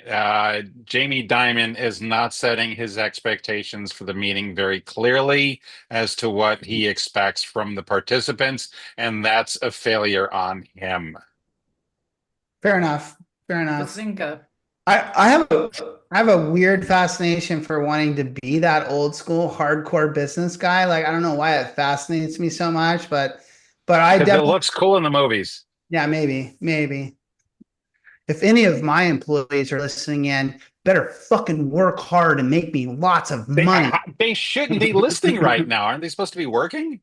Jamie Dimon is not setting his expectations for the meeting very clearly as to what he expects from the participants, and that's a failure on him. Fair enough. Fair enough. Bazinga. I have a weird fascination for wanting to be that old school hardcore business guy. Like, I don't know why it fascinates me so much, but I Because it definitely, looks cool in the movies. yeah, maybe. If any of my employees are listening in, better fucking work hard and make me lots of money. They shouldn't be listening right now. Aren't they supposed to be working?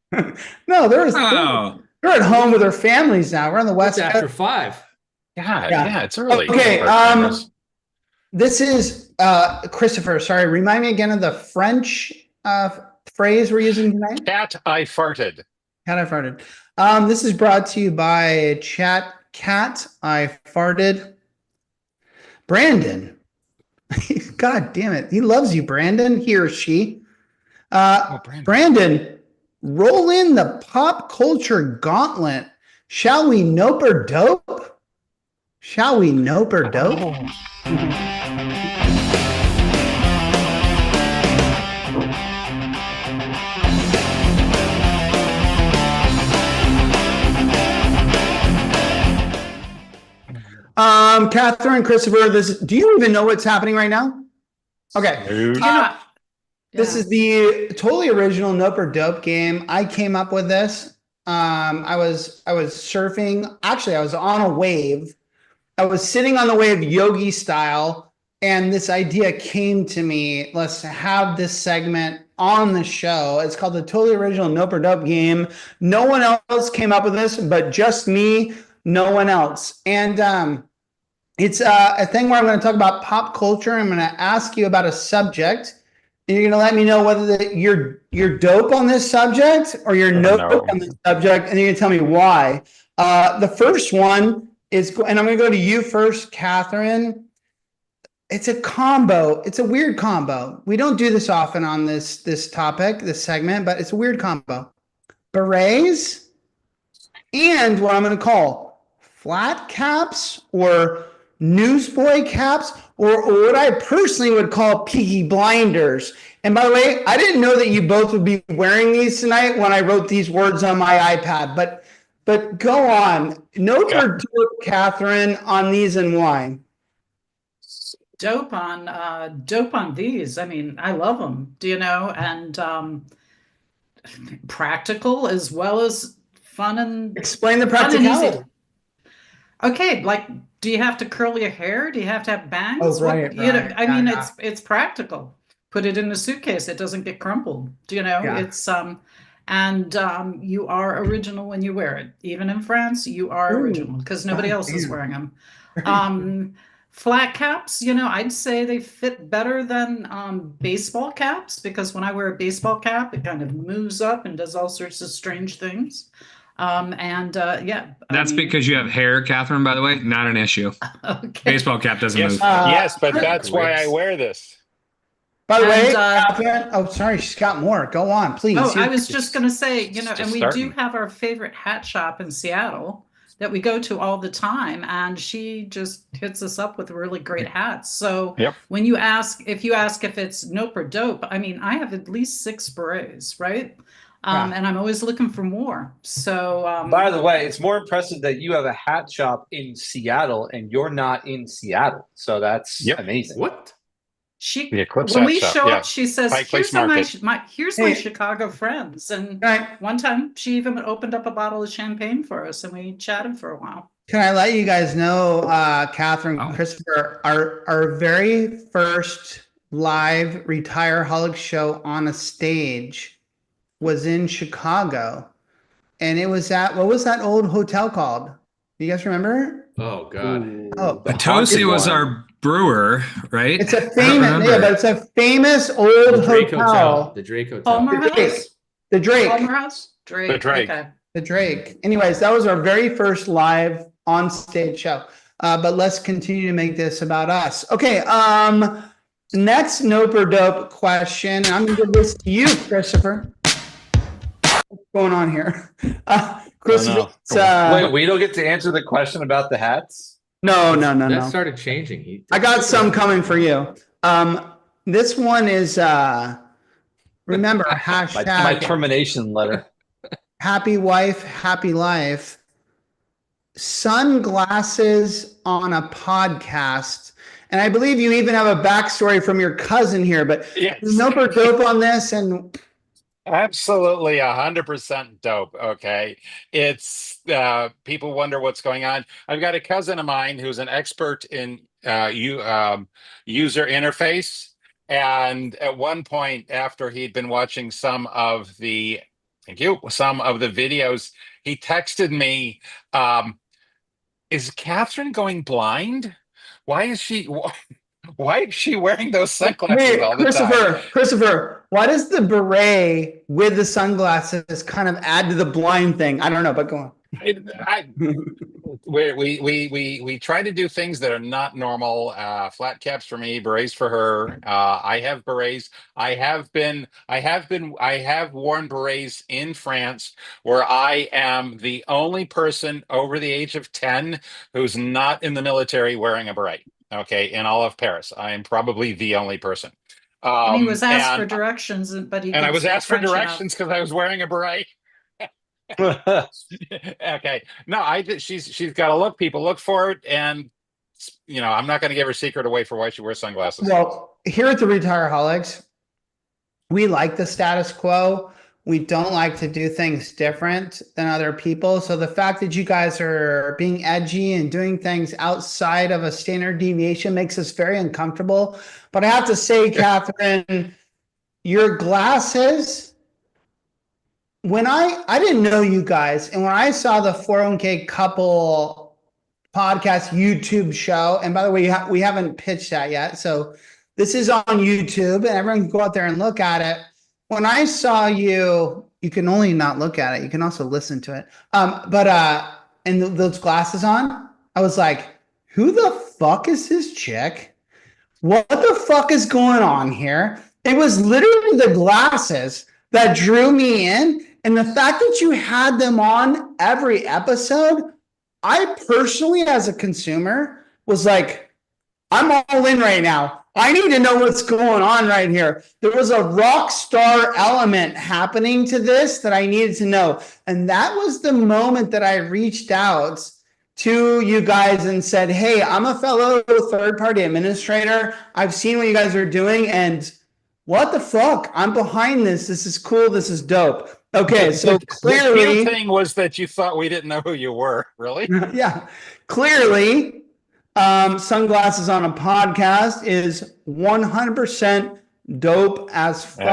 No, they're Oh, at home with their families now. We're on the West It's after Coast. 5. Yeah, it's early. Okay, Part-timers. this is Christopher. Sorry, remind me again of the French phrase we're using tonight. Cat, I farted. Cat, I farted. This is brought to you by Cat, I farted. Brandon. God damn it. He loves you, Brandon. He or she. Brandon, roll in the pop culture gauntlet. Shall we nope or dope? Shall we nope or dope? Catherine, Christopher, do you even know what's happening right now? Okay. This is the totally original Nope or Dope game. I came up with this. I was surfing. Actually, I was on a wave. I was sitting on the wave yogi style, and this idea came to me. Let's have this segment on the show. It's called the totally original Nope or Dope game. No one else came up with this, but just me, no one else. And it's a thing where I'm going to talk about pop culture. I'm going to ask you about a subject. And you're going to let me know whether you're dope on this subject or you're nope on this subject, and you're going to tell me why. The first one is, and I'm going to go to you first, Catherine. It's a combo. It's a weird combo. We don't do this often on this topic, this segment, but it's a weird combo. Berets and what I'm going to call flat caps or newsboy caps, or what I personally would call Peaky Blinders. And by the way, I didn't know that you both would be wearing these tonight when I wrote these words on my iPad, but go on. Nope or dope, Catherine, on these and why? Dope on these. I mean, I love them, and practical as well as fun and explain the practicality. Okay, like, do you have to curl your hair? Do you have to have bangs? Oh, right. I mean, it's practical. Put it in a suitcase; it doesn't get crumpled. It's and you are original when you wear it. Even in France, you are original because nobody else is wearing them. Flat caps, I'd say they fit better than baseball caps, because when I wear a baseball cap, it kind of moves up and does all sorts of strange things. That's because you have hair, Catherine, by the way. Not an issue. Okay. Baseball cap doesn't move. Yes, but that's why I wear this. By the way, Catherine, oh, sorry, she's got more. Go on, please. Oh, I was just going to say, and we do have our favorite hat shop in Seattle that we go to all the time, and she just hits us up with really great hats. So when you ask if it's nope or dope, I mean, I have at least 6 berets, right? And I'm always looking for more. So, by the way, it's more impressive that you have a hat shop in Seattle and you're not in Seattle. So that's amazing. What? When we show up, she says, "Here's my Hey. Chicago friends." And one time, she even opened up a bottle of champagne for us, and we chatted for a while. Can I let you guys know, Catherine, Christopher, our very first live Retireholics show on a stage was in Chicago, and it was at, what was that old hotel called? Do you guys remember? Oh God. Atosi was our brewer, right? It's a famous, but it's a famous old hotel. The Drake Hotel. Palmer House? The Drake. Palmer House? Drake. The Drake. Okay. The Drake. Anyways, that was our very first live on stage show. But let's continue to make this about us. Okay. Next nope or dope question. I'm gonna give this to you, Christopher. What's going on here? Christopher. Wait, we don't get to answer the question about the hats? No. That started changing. I got some coming for you. This one is remember hashtag my termination letter. Happy wife, happy life. sunglasses on a podcast. And I believe you even have a backstory from your cousin here, but Yes. nope or dope on this. And Absolutely 100% dope. Okay. It's people wonder what's going on. I've got a cousin of mine who's an expert in user interface. And at one point, after he'd been watching some of the videos, he texted me, is Katherine going blind? Why is she wearing those sunglasses all the time? Christopher, why does the beret with the sunglasses kind of add to the blind thing? I don't know, but go on. We try to do things that are not normal. Flat caps for me, berets for her. I have berets. I have worn berets in France, where I am the only person over the age of 10 who's not in the military wearing a beret. Okay, in all of Paris, I am probably the only person. And he was asked for directions, but he and I didn't was speak asked for French enough. directions because I was wearing a beret. Okay, no, she's got to look. People look for it, and I'm not going to give her secret away for why she wears sunglasses. Well, here at the Retireholics, we like the status quo. We don't like to do things different than other people. So the fact that you guys are being edgy and doing things outside of a standard deviation makes us very uncomfortable. But I have to say, Katherine, your glasses, when I didn't know you guys, and when I saw the 401k couple podcast YouTube show, and by the way, we haven't pitched that yet. So this is on YouTube and everyone can go out there and look at it. When I saw you, you can only not look at it. You can also listen to it. And those glasses on, I was like, who the fuck is this chick? What the fuck is going on here? It was literally the glasses that drew me in. And the fact that you had them on every episode, I personally, as a consumer, was like, I'm all in right now. I need to know what's going on right here. There was a rock star element happening to this that I needed to know. And that was the moment that I reached out to you guys and said, hey, I'm a fellow third-party administrator. I've seen what you guys are doing, and what the fuck? I'm behind this. This is cool. This is dope. Okay, so clearly... The thing was that you thought we didn't know who you were, really? Yeah, clearly... sunglasses on a podcast is 100% dope as fuck.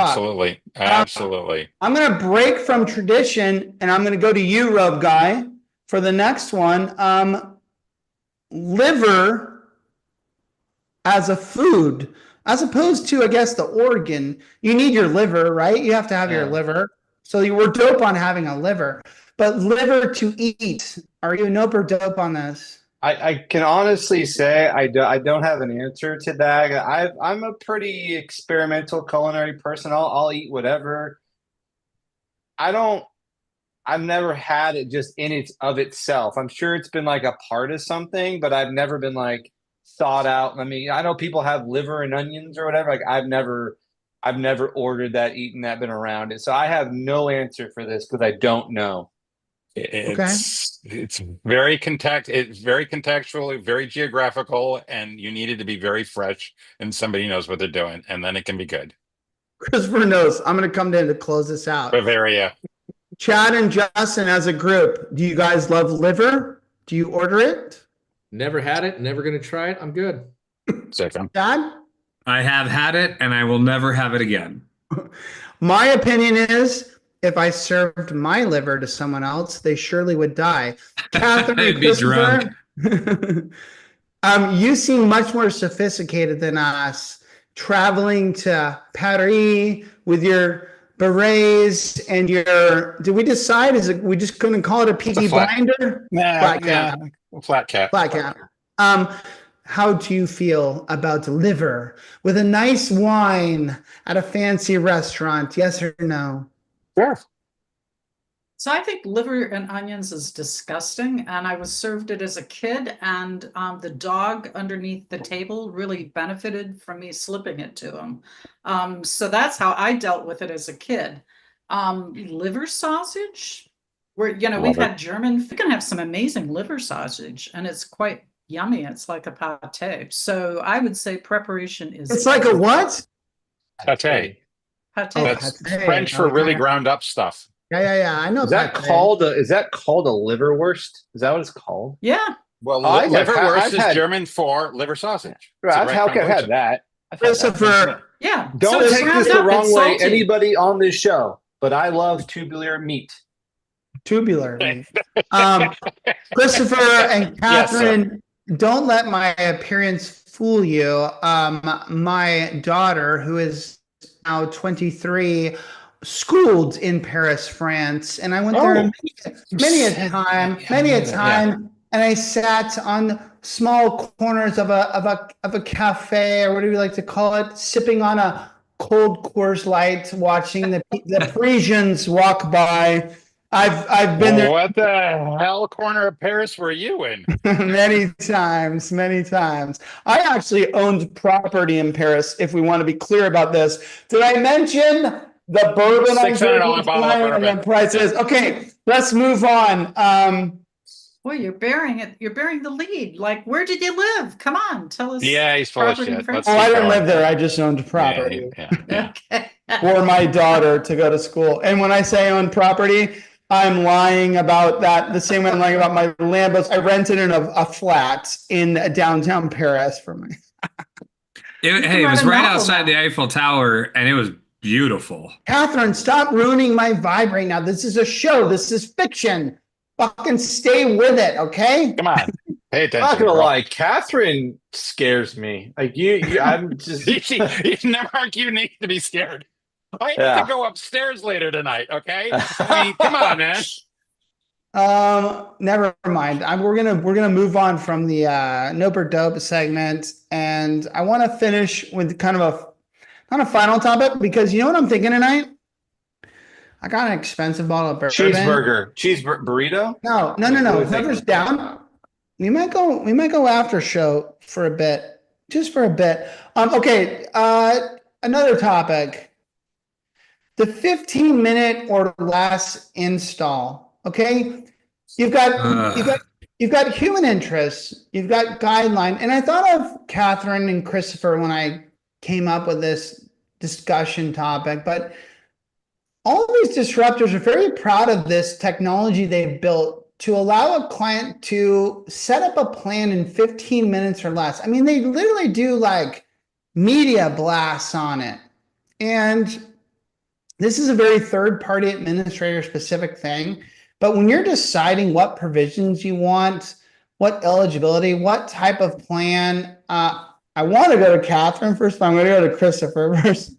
Absolutely. I'm going to break from tradition and I'm going to go to you, Robe Guy, for the next one. Liver as a food, as opposed to, I guess, the organ. You need your liver, right? You have to have your liver. So you were dope on having a liver. But liver to eat, are you nope or dope on this? I can honestly say I don't have an answer to that. I'm a pretty experimental culinary person. I'll eat whatever. I've never had it just in its of itself. I'm sure it's been like a part of something, but I've never been like sought out. I mean, I know people have liver and onions or whatever. Like I've never ordered that, eaten that, been around it. So I have no answer for this because I don't know. It's very contextual, very geographical, and you need it to be very fresh and somebody knows what they're doing, and then it can be good. Christopher knows. I'm going to come in to close this out. Bavaria. Chad and Justin, as a group, do you guys love liver? Do you order it? Never had it. Never going to try it. I'm good. Second. Chad? I have had it, and I will never have it again. My opinion is, if I served my liver to someone else, they surely would die. Katherine, I'd be drunk. You seem much more sophisticated than us, traveling to Paris with your berets and your. Did we decide? Is it we just couldn't call it a Peaky Blinder? Flat cap. Flat cap. How do you feel about liver with a nice wine at a fancy restaurant? Yes or no? Sure. So I think liver and onions is disgusting, and I was served it as a kid, and the dog underneath the table really benefited from me slipping it to him. So that's how I dealt with it as a kid. Liver sausage we've had German. We can have some amazing liver sausage, and it's quite yummy. It's like a pate. So I would say preparation is. It's like a what? Pate. Pate. That's pate. French for really ground up stuff. Yeah. I know. Is that called a liverwurst? Is that what it's called? Yeah. Well, I've liverwurst is had- German for liver sausage. Right, I've had that. Christopher, Yeah. Don't So it's take ground this the up, wrong it's way, salty. anybody on this show, but I love tubular meat. Tubular meat. Christopher and Katherine, don't let my appearance fool you. My daughter, who is now 23, schooled in Paris, France, and I went there many a time, and I sat on small corners of a cafe, or whatever you like to call it, sipping on a cold Coors Light, watching the Parisians walk by. I've been there. What the hell corner of Paris were you in? many times. I actually owned property in Paris, if we want to be clear about this. Did I mention the bourbon I'm $600 bottle of and bourbon. the prices? Okay, let's move on. Boy, you're bearing it. You're bearing the lead. Like, where did you live? Come on, tell us. Yeah, he's full of property shit. first. I didn't live there. I just owned property Yeah. for my daughter to go to school. And when I say owned property, I'm lying about that the same way I'm lying about my Lambos. I rented in a flat in downtown Paris for my. It was right outside the Eiffel Tower, and it was beautiful. Katherine, stop ruining my vibe right now. This is a show. This is fiction. Fucking stay with it, okay? Come on, pay attention. I'm not gonna bro. lie, Katherine scares me. Like I'm just. you need to be scared. I have to go upstairs later tonight. Okay, I mean, come on, man. Never mind. We're gonna move on from the Nope or Dope segment, and I want to finish with kind of not a final topic, because you know what I'm thinking tonight. I got an expensive bottle of bourbon. Cheeseburger burrito. No. Whoever's down, we might go after show for a bit, just for a bit. Okay. Another topic. The 15-minute or less install. Okay. You've got human interests. You've got Guideline, and I thought of Katherine and Christopher when I came up with this discussion topic, but all of these disruptors are very proud of this technology they've built to allow a client to set up a plan in 15 minutes or less. I mean, they literally do like media blasts on it. And this is a very third-party administrator specific thing. But when you're deciding what provisions you want, what eligibility, what type of plan, I want to go to Katherine first, but I'm going to go to Christopher first.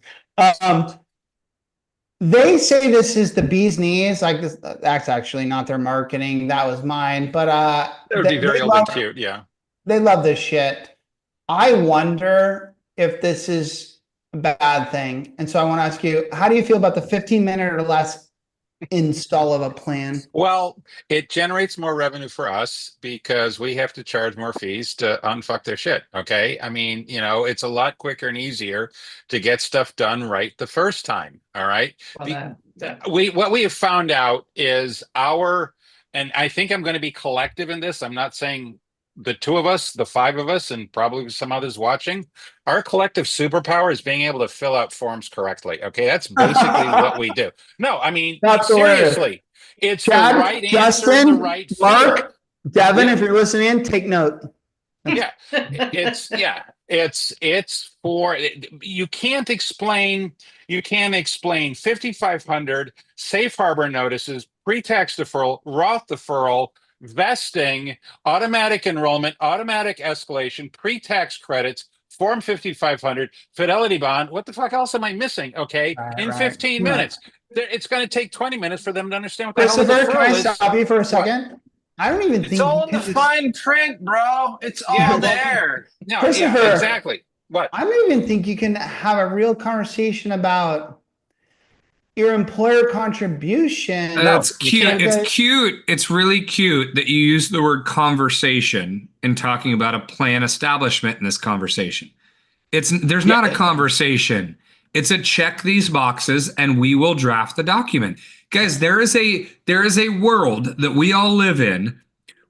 They say this is the bee's knees. Like this, that's actually not their marketing. That was mine. But That would be very old and cute. Yeah. They love this shit. I wonder if this is a bad thing. And so I want to ask you, how do you feel about the 15-minute or less install of a plan? Well, it generates more revenue for us because we have to charge more fees to unfuck their shit. Okay. I mean, it's a lot quicker and easier to get stuff done right the first time. All right. What we have found out is and I think I'm going to be collective in this. I'm not saying the two of us, the five of us, and probably some others watching, our collective superpower is being able to fill out forms correctly. Okay, that's basically what we do. No, I mean, seriously, it's Chad, the right Justin, answer, the right Mark, field. Devin, if you're listening in, take note. Yeah, it's for, you can't explain 5,500 safe harbor notices, pre-tax deferral, Roth deferral, vesting, automatic enrollment, automatic escalation, pre-tax credits, Form 5500, fidelity bond. What the fuck else am I missing? Okay, in 15 minutes. It's going to take 20 minutes for them to understand what the hell the Christopher, can I deferral is. stop you for a second? I don't even think It's all in the fine print, bro. It's all there. No, Christopher, yeah, exactly. What? I don't even think you can have a real conversation about your employer contribution. That's cute. It's cute. It's really cute that you use the word conversation in talking about a plan establishment in this conversation. There's not a conversation. It's a check these boxes and we will draft the document. Guys, there is a world that we all live in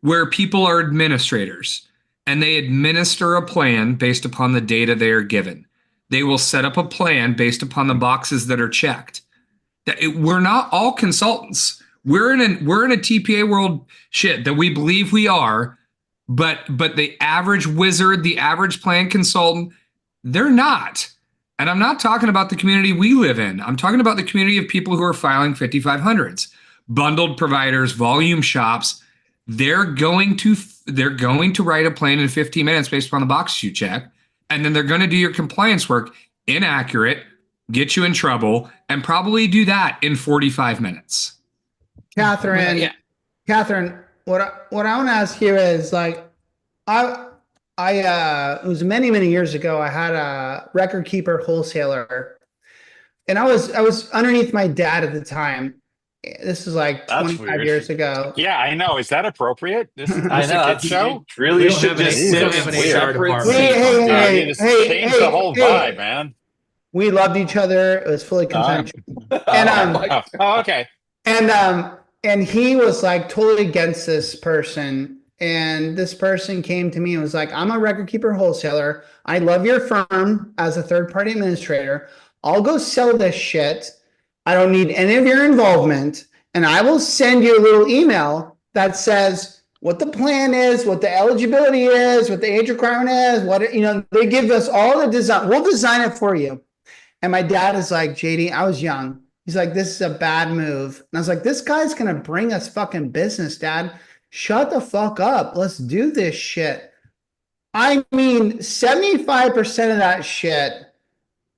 where people are administrators and they administer a plan based upon the data they are given. They will set up a plan based upon the boxes that are checked. We're not all consultants. We're in a TPA world shit that we believe we are, but the average wizard, the average plan consultant, they're not. And I'm not talking about the community we live in. I'm talking about the community of people who are filing 5500s, bundled providers, volume shops. They're going to write a plan in 15 minutes based upon the boxes you check, and then they're going to do your compliance work inaccurate, get you in trouble, and probably do that in 45 minutes. Katherine, what I want to ask you is, like, it was many years ago. I had a record keeper wholesaler, and I was underneath my dad at the time. This is like 25 years ago. Yeah, I know. Is that appropriate? This is I know, a kid show. Really should just sit have an in HR department. Hey, Just change the whole vibe, man. We loved each other. It was fully consensual. Okay. And he was like totally against this person. And this person came to me and was like, I'm a record keeper wholesaler. I love your firm as a third-party administrator. I'll go sell this shit. I don't need any of your involvement. And I will send you a little email that says what the plan is, what the eligibility is, what the age requirement is, they give us all the design. We'll design it for you. And my dad is like, JD, I was young. He's like, this is a bad move. And I was like, this guy's going to bring us fucking business, Dad. Shut the fuck up. Let's do this shit. I mean, 75% of that shit,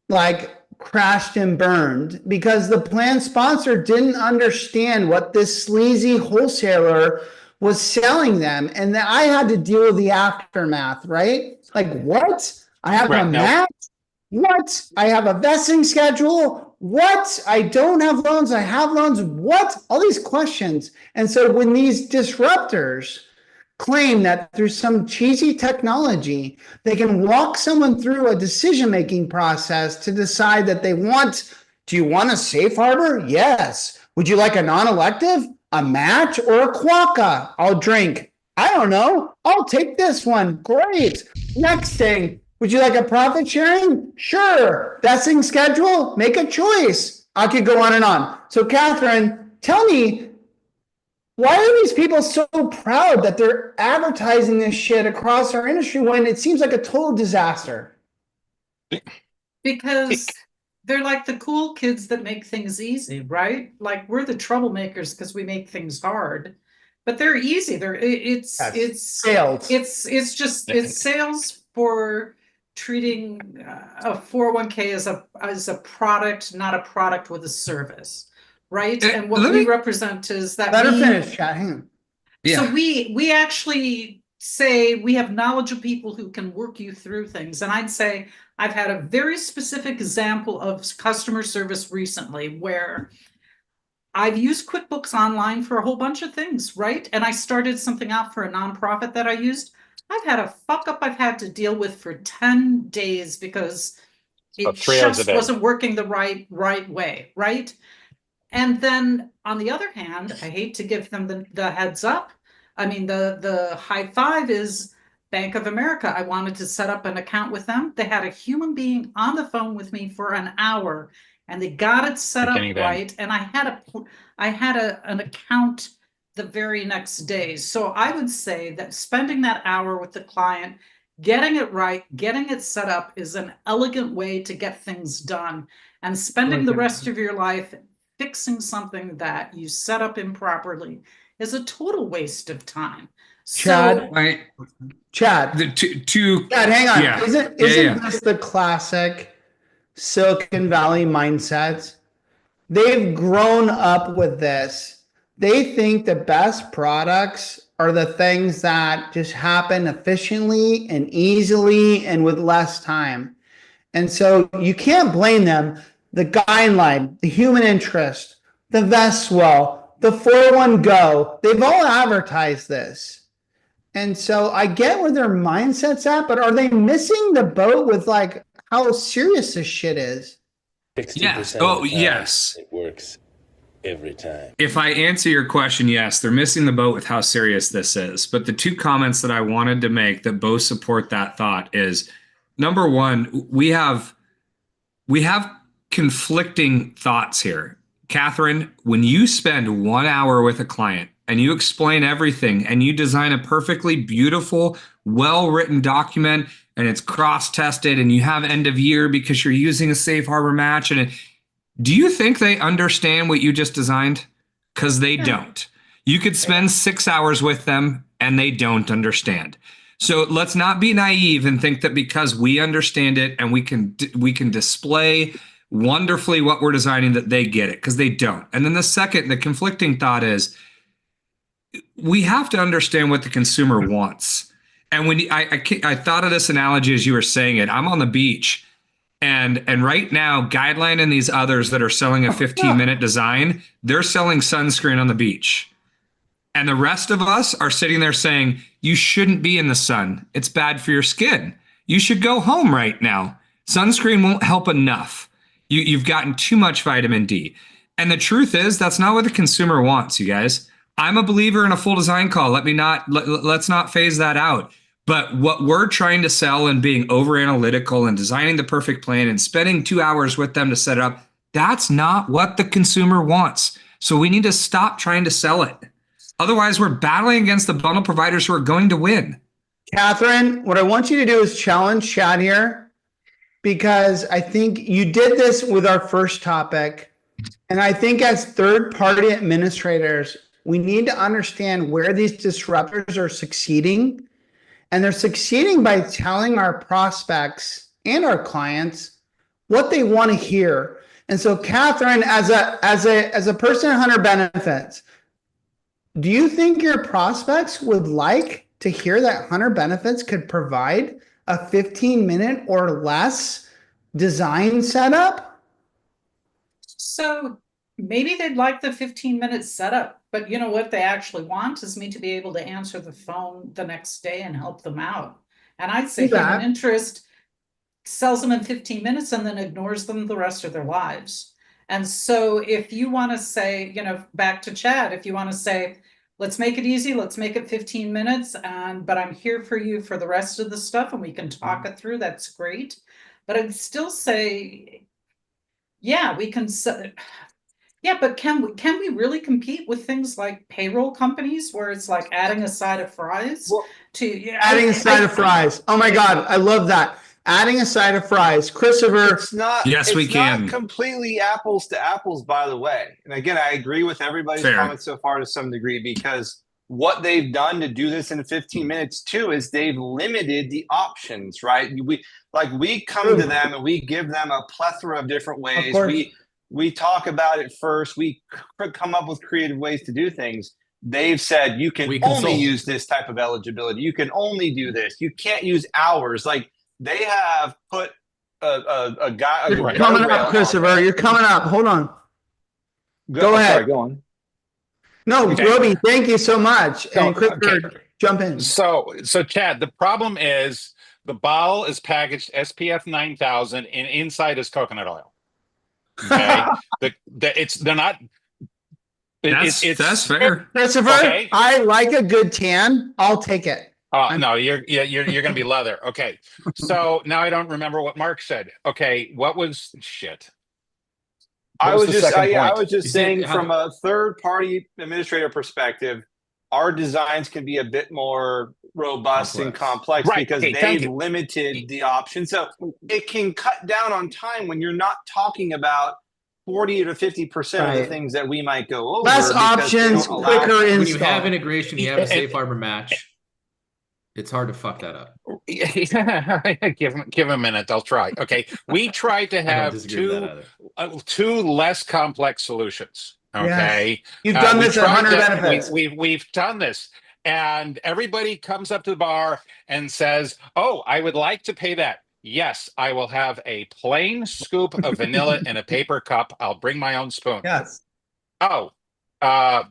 like, crashed and burned because the plan sponsor didn't understand what this sleazy wholesaler was selling them. And then I had to deal with the aftermath, right? Like, what? I have a match? What? I have a vesting schedule? What? I don't have loans. I have loans. What? All these questions. And so when these disruptors claim that through some cheesy technology, they can walk someone through a decision-making process to decide that do you want a safe harbor? Yes. Would you like a non-elective, a match, or a quokka? I'll drink. I don't know. I'll take this one. Great. Next thing. Would you like a profit sharing? Sure. Vesting schedule? Make a choice. I could go on and on. So Katherine, tell me, why are these people so proud that they're advertising this shit across our industry when it seems like a total disaster? Because they're like the cool kids that make things easy, right? Like, we're the troublemakers because we make things hard, but they're easy. It's sales. It's sales for treating a 401k as a product, not a product with a service. Right. And what we represent is that finish, chat. Hang on. Yeah. So we actually say we have knowledgeable people who can work you through things. And I'd say I've had a very specific example of customer service recently where I've used QuickBooks Online for a whole bunch of things, right? And I started something out for a nonprofit that I used. I've had a fuck up I've had to deal with for 10 days because it just wasn't working the right way, right? And then on the other hand, I hate to give them the heads up. I mean, the high five is Bank of America. I wanted to set up an account with them. They had a human being on the phone with me for an hour and they got it set up right. And I had an account the very next day. So I would say that spending that hour with the client, getting it right, getting it set up is an elegant way to get things done. And spending the rest of your life fixing something that you set up improperly is a total waste of time. Chad, Chad, hang on. Yeah. Isn't this the classic Silicon Valley mindset? They've grown up with this. They think the best products are the things that just happen efficiently and easily and with less time. And so you can't blame them. The Guideline, the human interest, the Vestwell, the 401 Go, they've all advertised this. And so I get where their mindset's at, but are they missing the boat with like how serious this shit is? 60% yes. It works. every time. If I answer your question, yes, they're missing the boat with how serious this is. But the two comments that I wanted to make that both support that thought is, number one, we have conflicting thoughts here. Katherine, when you spend 1 hour with a client and you explain everything and you design a perfectly beautiful, well-written document and it's cross-tested and you have end of year because you're using a safe harbor match, do you think they understand what you just designed? Because they don't. You could spend 6 hours with them and they don't understand. So let's not be naive and think that because we understand it and we can display wonderfully what we're designing that they get it, because they don't. And then the conflicting thought is we have to understand what the consumer wants. And when I thought of this analogy as you were saying it, I'm on the beach. And right now, Guideline and these others that are selling a 15-minute design, they're selling sunscreen on the beach. And the rest of us are sitting there saying, you shouldn't be in the sun. It's bad for your skin. You should go home right now. Sunscreen won't help enough. You've gotten too much vitamin D. And the truth is, that's not what the consumer wants, you guys. I'm a believer in a full design call. Let's not phase that out. But what we're trying to sell and being over analytical and designing the perfect plan and spending 2 hours with them to set it up, that's not what the consumer wants. So we need to stop trying to sell it. Otherwise, we're battling against the bundle providers who are going to win. Katherine, what I want you to do is challenge Chad here, because I think you did this with our first topic. And I think as third-party administrators, we need to understand where these disruptors are succeeding. And they're succeeding by telling our prospects and our clients what they want to hear. And so, Katherine, as a person in Hunter Benefits, do you think your prospects would like to hear that Hunter Benefits could provide a 15-minute or less design setup? So maybe they'd like the 15-minute setup, but you know what they actually want is me to be able to answer the phone the next day and help them out. And I'd say human interest sells them in 15 minutes and then ignores them the rest of their lives. And so if you want to say, back to Chad, if you want to say, let's make it easy, let's make it 15 minutes, but I'm here for you for the rest of the stuff and we can talk it through, that's great. But I'd still say, yeah, we can. Yeah, but can we really compete with things like payroll companies where it's like adding a side of fries adding a side of fries? Oh my God, I love that. Adding a side of fries. Christopher. It's not completely apples to apples, by the way. And again, I agree with everybody's comments so far to some degree, because what they've done to do this in 15 minutes too is they've limited the options, right? We come to them and we give them a plethora of different ways. We talk about it first. We come up with creative ways to do things. They've said you can only use this type of eligibility. You can only do this. You can't use hours. Like they have put a guy. You're coming up, Christopher. You're coming up. Hold on. Go ahead. Sorry, go on. No, Roby, thank you so much. And Christopher, jump in. So Chad, the problem is the bottle is packaged SPF 9000 and inside is coconut oil. Okay, they're not. That's fair, Christopher. Okay. I like a good tan. I'll take it. No, you're gonna be leather. Okay, so now I don't remember what Mark said. Okay, what was shit? I was just saying from a third-party administrator perspective, our designs can be a bit more robust and complex because they've limited the options. So it can cut down on time when you're not talking about 40 to 50% of the things that we might go over. Less options, quicker install. When you have integration, you have a safe harbor match. It's hard to fuck that up. Give him a minute. I'll try. Okay, we tried to have two less complex solutions. Okay, you've done this at Hunter Benefits. We've done this, and everybody comes up to the bar and says, "Oh, I would like to pay that." Yes, I will have a plain scoop of vanilla in a paper cup. I'll bring my own spoon. Yes. Oh, can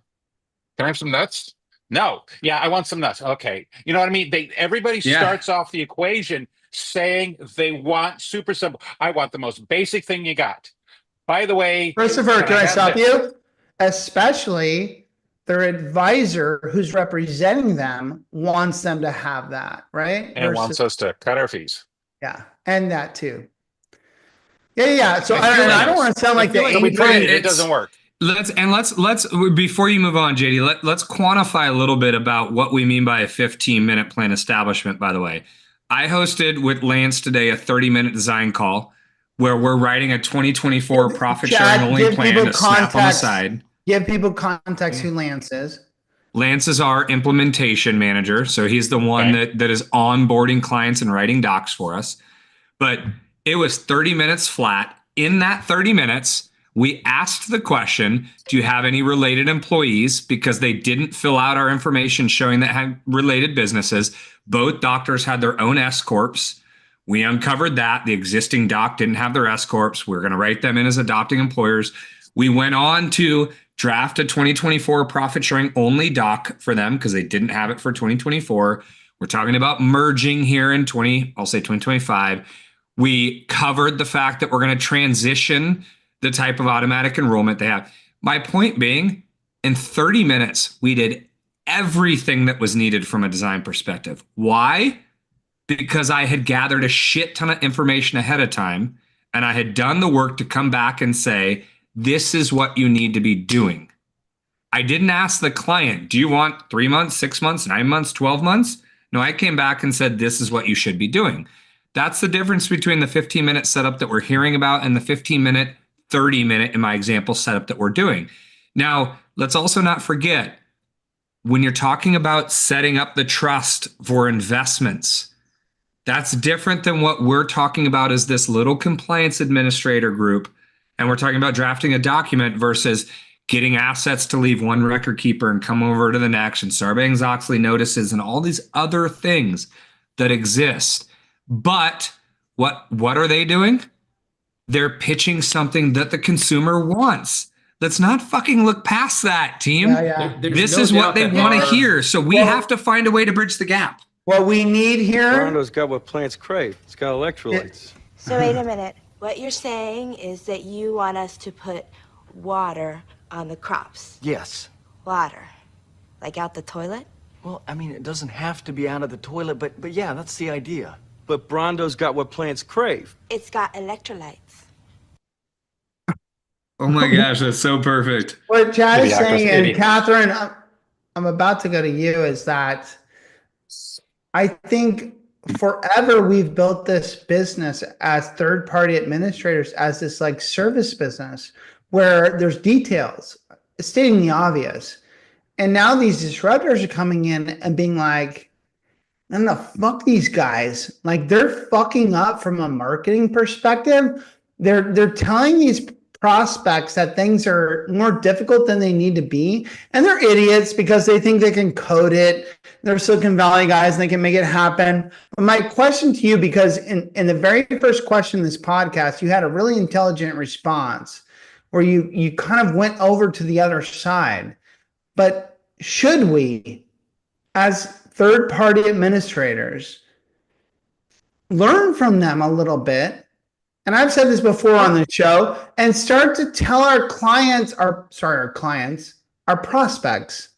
I have some nuts? No. Yeah, I want some nuts. Okay. You know what I mean? Everybody starts off the equation saying they want super simple. I want the most basic thing you got. By the way, Christopher, can I stop you? especially their advisor who's representing them wants them to have that, right? And wants us to cut our fees. Yeah, and that too. Yeah. So I don't want to sound like So we tried it doesn't work. Let's before you move on, JD, let's quantify a little bit about what we mean by a 15-minute plan establishment, by the way. I hosted with Lance today a 30-minute design call where we're writing a 2024 profit sharing only plan to snap on the side. Give people context who Lance is. Lance is our implementation manager. So he's the one that is onboarding clients and writing docs for us. But it was 30 minutes flat. In that 30 minutes, we asked the question, do you have any related employees? Because they didn't fill out our information showing that had related businesses. Both doctors had their own S corps. We uncovered that. The existing doc didn't have their S corps. We're going to write them in as adopting employers. We went on to draft a 2024 profit sharing only doc for them because they didn't have it for 2024. We're talking about merging here in 2025. We covered the fact that we're going to transition the type of automatic enrollment they have. My point being, in 30 minutes, we did everything that was needed from a design perspective. Why? Because I had gathered a shit ton of information ahead of time, and I had done the work to come back and say, this is what you need to be doing. I didn't ask the client, do you want 3 months, 6 months, 9 months, 12 months? No, I came back and said, this is what you should be doing. That's the difference between the 15-minute setup that we're hearing about and the 15-minute, 30-minute, in my example, setup that we're doing. Now, let's also not forget, when you're talking about setting up the trust for investments, that's different than what we're talking about as this little compliance administrator group. And we're talking about drafting a document versus getting assets to leave one record keeper and come over to the next, and Sarbanes-Oxley notices and all these other things that exist. But what are they doing? They're pitching something that the consumer wants. Let's not fucking look past that, team. This is what they want to hear. So we have to find a way to bridge the gap. What we need here. Toronto's got what plants crave. It's got electrolytes. So wait a minute. What you're saying is that you want us to put water on the crops. Yes. Water. Like out the toilet? Well, I mean, it doesn't have to be out of the toilet, but yeah, that's the idea. But Brondo's got what plants crave. It's got electrolytes. Oh my gosh, that's so perfect. What Chad is saying, and Katherine, I'm about to go to you, is that I think forever we've built this business as third-party administrators as this like service business where there's details, stating the obvious. And now these disruptors are coming in and being like, I'm gonna fuck these guys. Like, they're fucking up from a marketing perspective. They're telling these prospects that things are more difficult than they need to be. And they're idiots because they think they can code it. They're Silicon Valley guys and they can make it happen. But my question to you, because in the very first question in this podcast, you had a really intelligent response where you kind of went over to the other side. But should we, as third-party administrators, learn from them a little bit? And I've said this before on the show, and start to tell our prospects,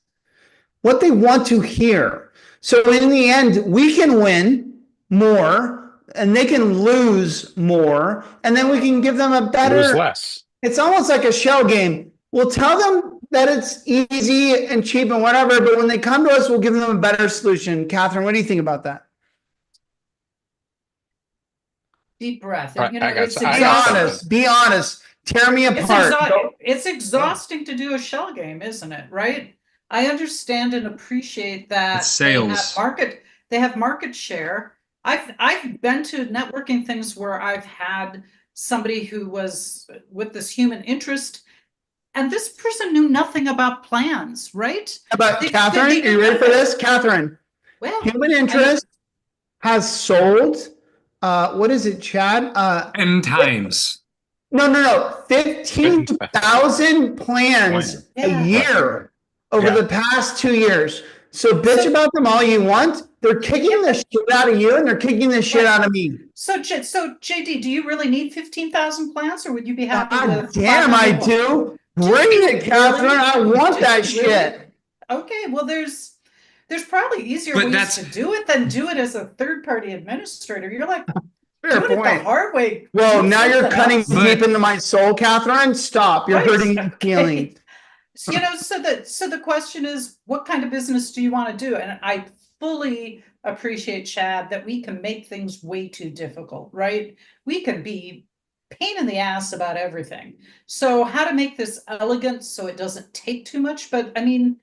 what they want to hear. So in the end, we can win more and they can lose more. And then we can give them a better, lose less. It's almost like a shell game. We'll tell them that it's easy and cheap and whatever, but when they come to us, we'll give them a better solution. Katherine, what do you think about that? Deep breath. Right, be honest. Tear me apart. It's exhausting to do a shell game, isn't it? Right? I understand and appreciate that it's sales. They have market share. I've been to networking things where I've had somebody who was with this human interest, and this person knew nothing about plans, right? About Katherine, are you ready for this? Katherine, human interest has sold. What is it, Chad? 10 times. No. 15,000 plans a year over the past 2 years. So bitch about them all you want. They're kicking the shit out of you and they're kicking the shit out of me. So JD, do you really need 15,000 plans, or would you be happy with? Damn, I do. Bring it, Catherine. I want that Really? shit. Okay, well, there's probably easier But ways that's- to do it than do it as a third-party administrator. You're like Fair doing it point. the hard way. Well, Do now you're something cutting else. deep into my soul, Catherine. Stop. You're Right, hurting my okay. feelings. So, so the question is, what kind of business do you want to do? And I fully appreciate, Chad, that we can make things way too difficult, right? We can be pain in the ass about everything. So how to make this elegant so it doesn't take too much, but I mean,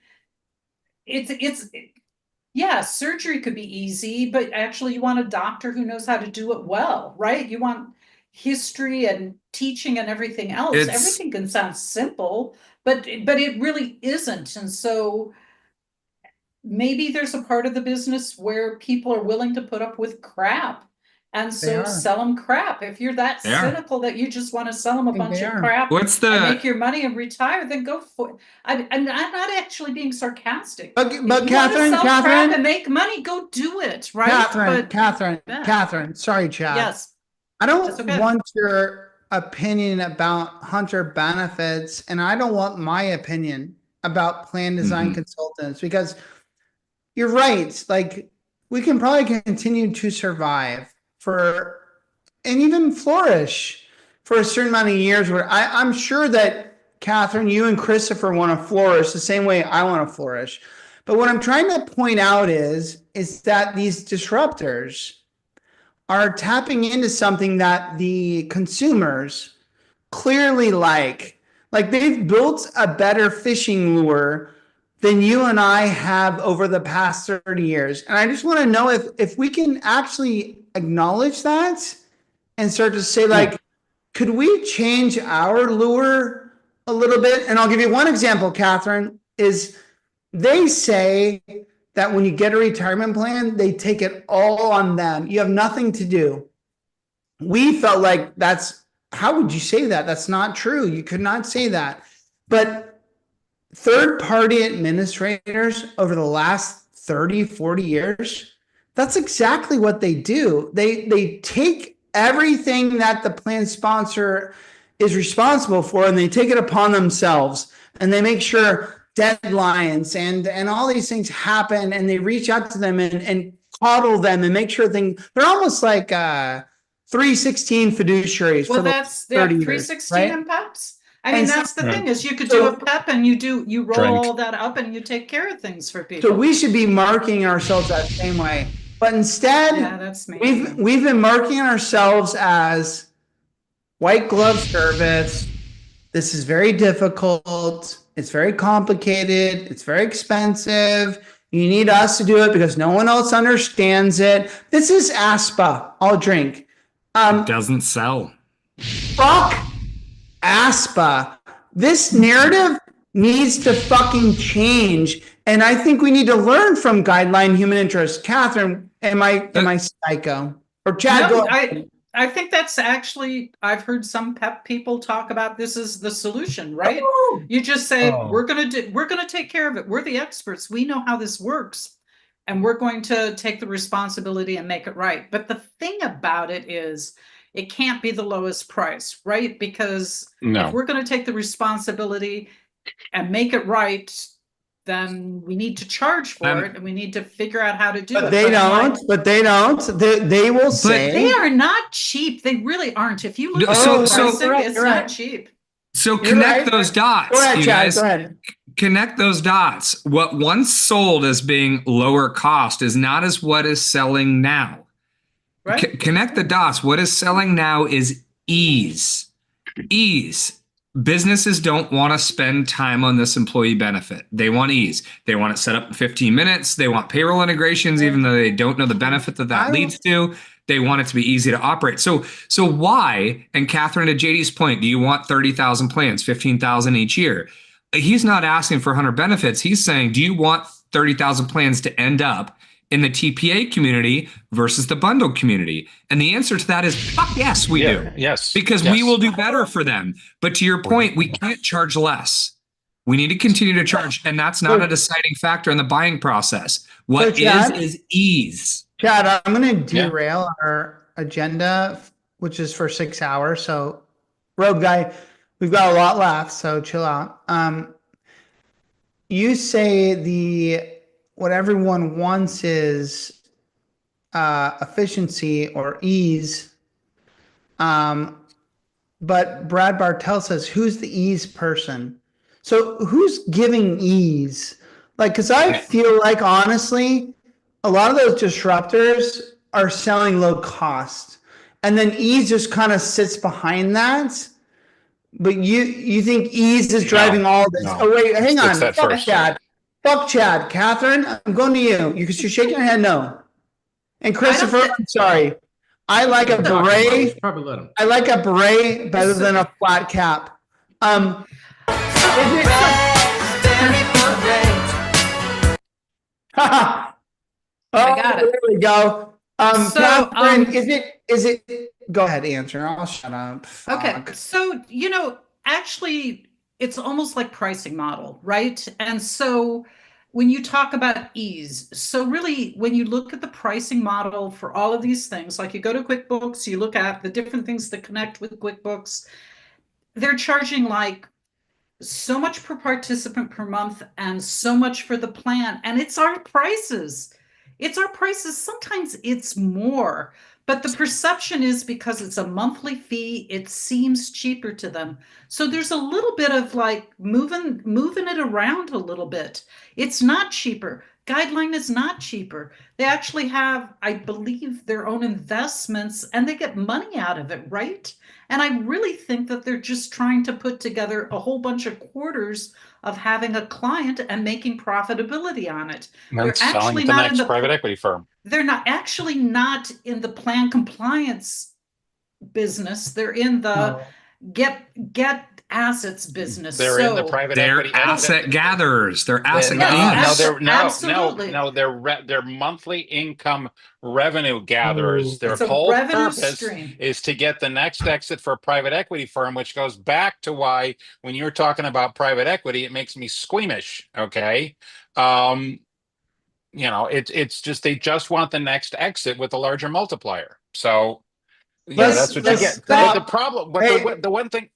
yeah, surgery could be easy, but actually you want a doctor who knows how to do it well, right? You want history and teaching and everything else. Everything can sound simple, but it really isn't. And so maybe there's a part of the business where people are willing to put up with crap. And so sell them crap. If you're that cynical that you just want to sell them a bunch of crap and make your money and retire, then go for it. I'm not actually being sarcastic. But If you Catherine, wanna sell crap Catherine, and make money, go do it, right? Catherine. Sorry, Chad. Yes. I don't That's okay. want your opinion about Hunter benefits, and I don't want my opinion about plan design consultants, because you're right. Like, we can probably continue to survive and even flourish for a certain amount of years, where I'm sure that, Catherine, you and Christopher want to flourish the same way I want to flourish. But what I'm trying to point out is that these disruptors are tapping into something that the consumers clearly like. Like, they've built a better fishing lure than you and I have over the past 30 years. And I just want to know if we can actually acknowledge that and start to say, like, could we change our lure a little bit? And I'll give you one example, Catherine, is they say that when you get a retirement plan, they take it all on them. You have nothing to do. We felt like how would you say that? That's not true. You could not say that. But third-party administrators over the last 30, 40 years, that's exactly what they do. They take everything that the plan sponsor is responsible for, and they take it upon themselves, and they make sure deadlines and all these things happen, and they reach out to them and coddle them and make sure they're almost like 316 fiduciaries. Well, for that's 30 years, 316 right? and PEPs. I mean, And that's the so- thing, is you could do a PEP and you roll Drink. all that up and you take care of things for people. So we should be marketing ourselves that same way. But instead, Yeah, that's me. we've been marketing ourselves as white glove service. This is very difficult. It's very complicated. It's very expensive. You need us to do it because no one else understands it. This is ASPA. I'll drink. It doesn't sell. Fuck ASPA. This narrative needs to fucking change. And I think we need to learn from Guideline Human Interest. Catherine, am I psycho? Or Chad, No, go ahead. I think that's actually, I've heard some PEP people talk about this is the solution, right? You just say, we're gonna take care of it. We're the experts. We know how this works, and we're going to take the responsibility and make it right. But the thing about it is, it can't be the lowest price, right? Because if we're going to take the responsibility and make it right, then we need to charge for it, and we need to figure out how to do it. But they don't. They will say they are not cheap. They really aren't. If you look at So- the so- pricing, it's you're not right. cheap. So You're connect right. those dots. Go ahead, you Chad. guys. Go ahead. Connect those dots. What once sold as being lower cost is not as what is selling now. Right. Connect the dots. What is selling now is ease. Ease. Businesses don't want to spend time on this employee benefit. They want ease. They want it set up in 15 minutes. They want payroll integrations, even though they don't know the benefit that leads to. They want it to be easy to operate. So why, and Catherine, to JD's point, do you want 30,000 plans, 15,000 each year? He's not asking for 100 benefits. He's saying, do you want 30,000 plans to end up in the TPA community versus the bundled community? And the answer to that is, fuck yes, we do. Yes. Because we will do better for them. But to your point, we can't charge less. We need to continue to charge. And that's not a deciding factor in the buying process. What is ease. Chad, I'm going to derail our agenda, which is for 6 hours. So, Rogue Guy, we've got a lot left, so chill out. You say what everyone wants is efficiency or ease. But Brad Bartell says, who's the ease person? So who's giving ease? Like, because I feel like, honestly, a lot of those disruptors are selling low cost. And then ease just kind of sits behind that. But you think ease is driving all this? No. Oh, wait, hang on. It's that Fuck first. Chad. Fuck Chad. Catherine, I'm going to you. Because you're shaking your head no. And Christopher, I'm sorry. I like a beret. Probably let him. I like a beret better than a flat cap. I got it. There we go. Catherine, is it? Go ahead, answer. I'll shut up. Fuck. Okay, so actually, it's almost like pricing model, right? And so when you talk about ease, so really when you look at the pricing model for all of these things, like you go to QuickBooks, you look at the different things that connect with QuickBooks, they're charging like so much per participant per month and so much for the plan. And it's our prices. It's our prices. Sometimes it's more, but the perception is because it's a monthly fee, it seems cheaper to them. So there's a little bit of like moving it around a little bit. It's not cheaper. Guideline is not cheaper. They actually have, I believe, their own investments and they get money out of it, right? And I really think that they're just trying to put together a whole bunch of quarters of having a client and making profitability on it. They're selling to the next private equity firm. They're not actually not in the plan compliance business. They're in the get assets business. They're in the private equity. They're asset gatherers. They're asset gatherers. No, they're monthly income revenue gatherers. Their It's a whole revenue purpose stream. is to get the next exit for a private equity firm, which goes back to why when you're talking about private equity, it makes me squeamish. Okay. It's just they just want the next exit with a larger multiplier. So that's what you get. But the problem, but the one thing.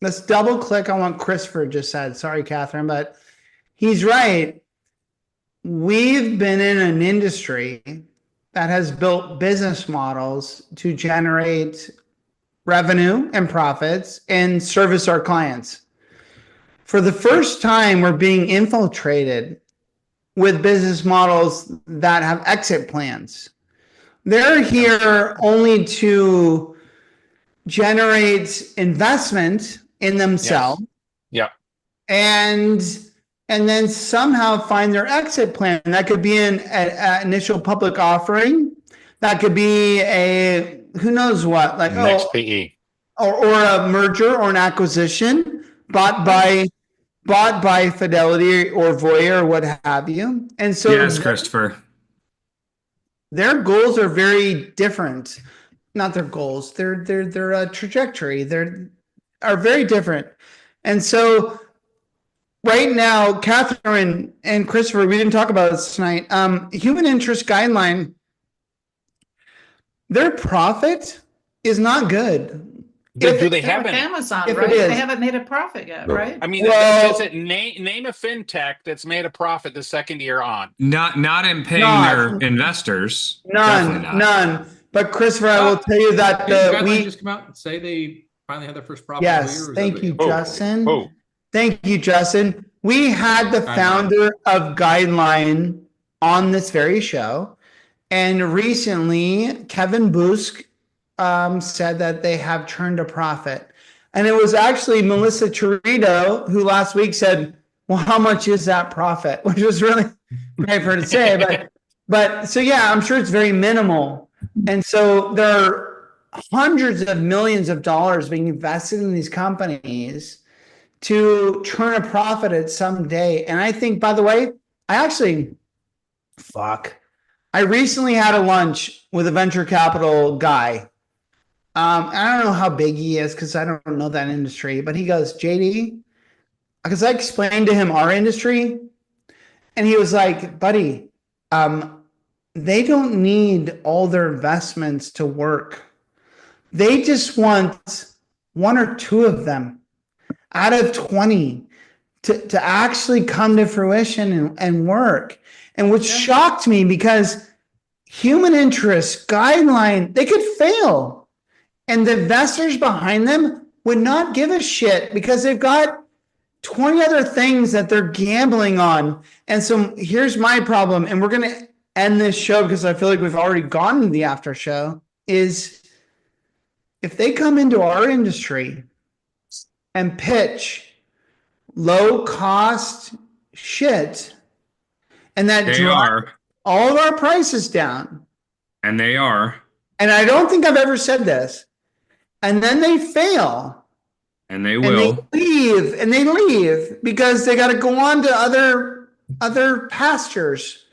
Let's double click on what Christopher just said. Sorry, Catherine, but he's right. We've been in an industry that has built business models to generate revenue and profits and service our clients. For the first time, we're being infiltrated with business models that have exit plans. They're here only to generate investment in themselves. Yes. And then somehow find their exit plan. That could be an initial public offering. That could be a who knows what, like next PE, or a merger or an acquisition bought by Fidelity or Voya or what have you. And so yes, Christopher, their goals are very different. Not their goals, their trajectory. Are very different. And so right now, Catherine and Christopher, we didn't talk about this tonight. Human interest guideline, their profit is not good. Do they have like any? Amazon, right? They haven't made a profit yet, right? I mean, does it name a fintech that's made a profit the second year on? Not in paying their investors. None. But Christopher, I will tell you that we just come out and say they finally had their first profit. Yes, thank you, Justin. Thank you, Justin. We had the founder of Guideline on this very show, and recently Kevin Busk said that they have turned a profit, and it was actually Melissa Torito who last week said, "Well, how much is that profit?" Which was really great for her to say, but so yeah, I'm sure it's very minimal. And so there are hundreds of millions of dollars being invested in these companies to turn a profit at some day. And I think, by the way, I recently had a lunch with a venture capital guy. I don't know how big he is because I don't know that industry, but he goes, JD, because I explained to him our industry, and he was like, buddy, they don't need all their investments to work. They just want one or two of them out of 20 to actually come to fruition and work. And what shocked me, because human interest, Guideline, they could fail. And the investors behind them would not give a shit because they've got 20 other things that they're gambling on. And so here's my problem. And we're going to end this show because I feel like we've already gone to the after show, is if they come into our industry and pitch low cost shit, and that drives all of our prices down. And they are. And I don't think I've ever said this. And then they fail. And they will. And they leave because they got to go on to other pastures.